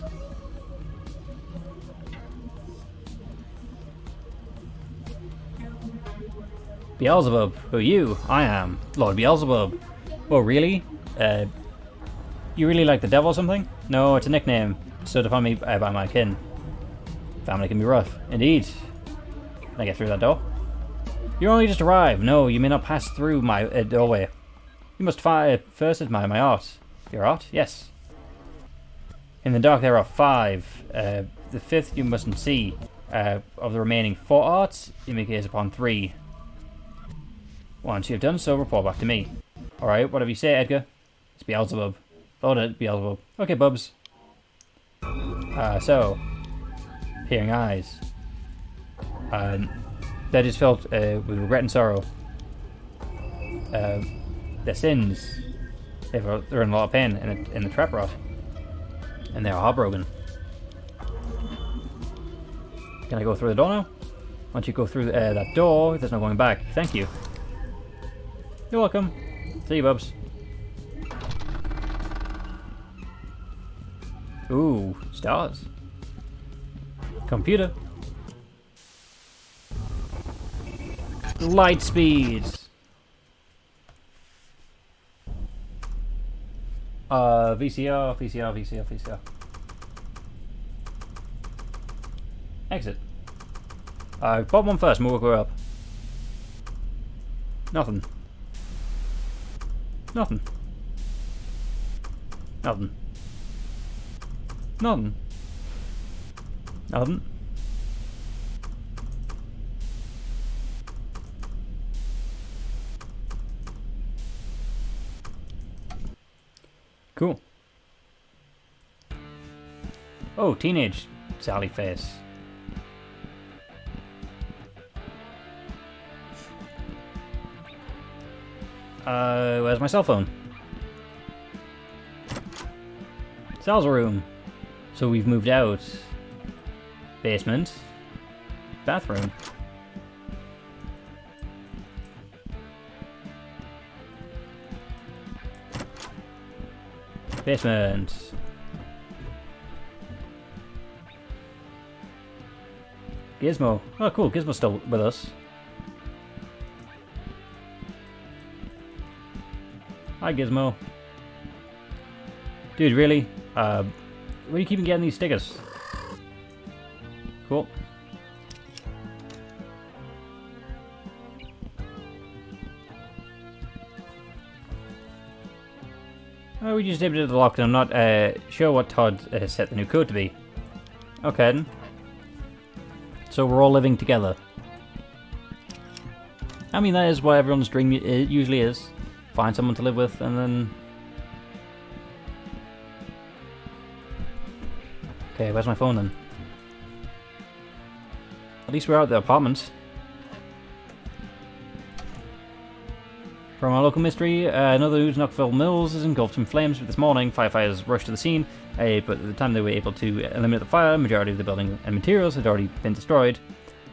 Beelzebub, who are you? I am Lord Beelzebub. Oh, really? You really like the devil or something? No, it's a nickname. Stood upon me by my kin. Family can be rough. Indeed. Can I get through that door? You only just arrived. No, you may not pass through my doorway. You must first admire my art. Your art? Yes. In the dark there are 5. The 5th you mustn't see. Of the remaining 4 arts, you may gaze upon 3. Once you have done so, report back to me. Alright, whatever you say, Edgar. It's Beelzebub. Lord Beelzebub. Okay, Bubs. So. Peering eyes. That is filled with regret and sorrow. Their sins. They're in a lot of pain in the trap rot. And they are heartbroken. Can I go through the door now? Once you go through that door, there's no going back. Thank you. You're welcome. See you, Bubs. Ooh, stars. Computer. Light speed. VCR. Exit. Bottom one first, and we'll go up. Nothing. Nothing. Nothing. Nothing. Nothing. Cool. Oh, teenage Sally face. Where's my cell phone? Sal's room. So we've moved out. Basement. Bathroom. Basement. Gizmo. Oh, cool. Gizmo's still with us. Hi, Gizmo. Dude, really? Where do you keep getting these stickers? Cool. We just did the lock, and I'm not sure what Todd set the new code to be. Okay then. So we're all living together. I mean, that is what everyone's dream usually is. Find someone to live with, and then... Okay, where's my phone then? At least we're out of the apartment. From our local mystery, another news Knoxville Mills is engulfed in flames this morning. Firefighters rushed to the scene, but at the time they were able to eliminate the fire, the majority of the building and materials had already been destroyed.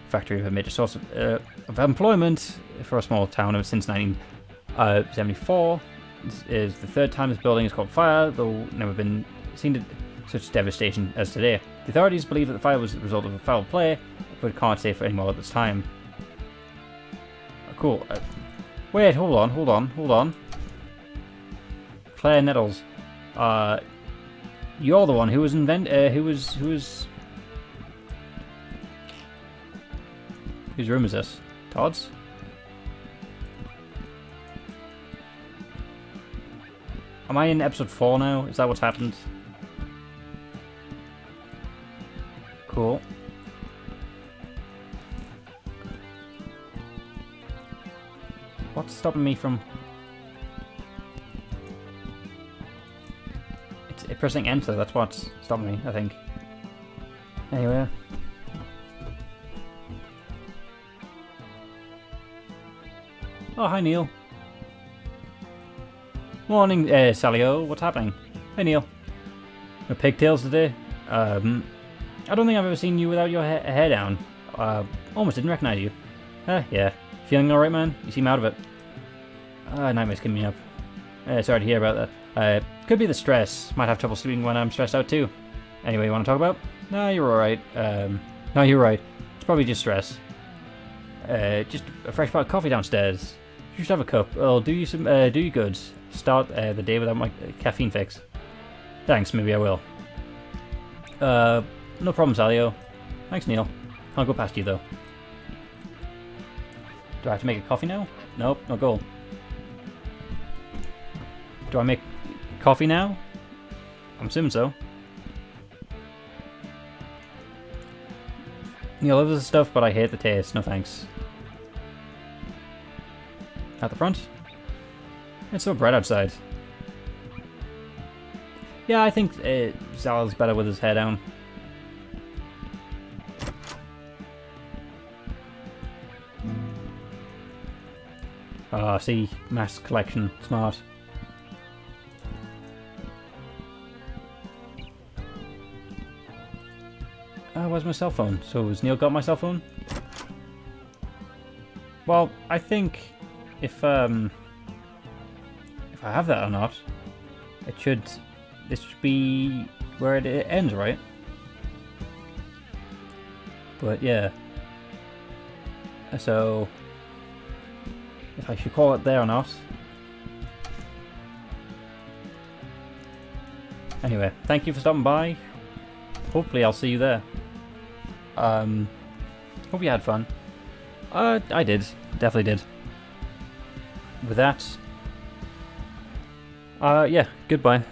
The factory is a major source of employment for a small town since 1974. This is the 3rd time this building has caught fire, though never been seen to such devastation as today. The authorities believe that the fire was the result of a foul play, but can't say for any more at this time. Cool. Wait, hold on. Claire Nettles. You're the one who was whose room is this? Todd's? Am I in episode 4 now? Is that what's happened? Cool. What's stopping me from... It's pressing enter, that's what's stopping me, I think. Anyway. Oh, hi Neil. Morning, Sally-O. What's happening? Hey Neil. No pigtails today? I don't think I've ever seen you without your hair down. Almost didn't recognize you. Yeah. Feeling alright, man? You seem out of it. Nightmares keep me up. Sorry to hear about that. Could be the stress. Might have trouble sleeping when I'm stressed out too. Anyway, you want to talk about? No, you're alright. No, you're right. It's probably just stress. Just a fresh pot of coffee downstairs. You should have a cup. It'll do you some, do you good. Start the day without my caffeine fix. Thanks, maybe I will. No problem, Sally-O. Thanks, Neil. Can't go past you, though. Do I have to make a coffee now? Nope, no goal. Do I make coffee now? I'm assuming so. Neil loves the stuff, but I hate the taste. No thanks. At the front? It's so bright outside. Yeah, I think Sal's better with his hair down. Ah, see, mass collection, smart. Where's my cell phone? So has Neil got my cell phone? Well, I think if I have that or not, this should be where it ends, right? But yeah. So if I should call it there or not. Anyway, thank you for stopping by. Hopefully I'll see you there. Hope you had fun. I did. Definitely did. With that, yeah, goodbye.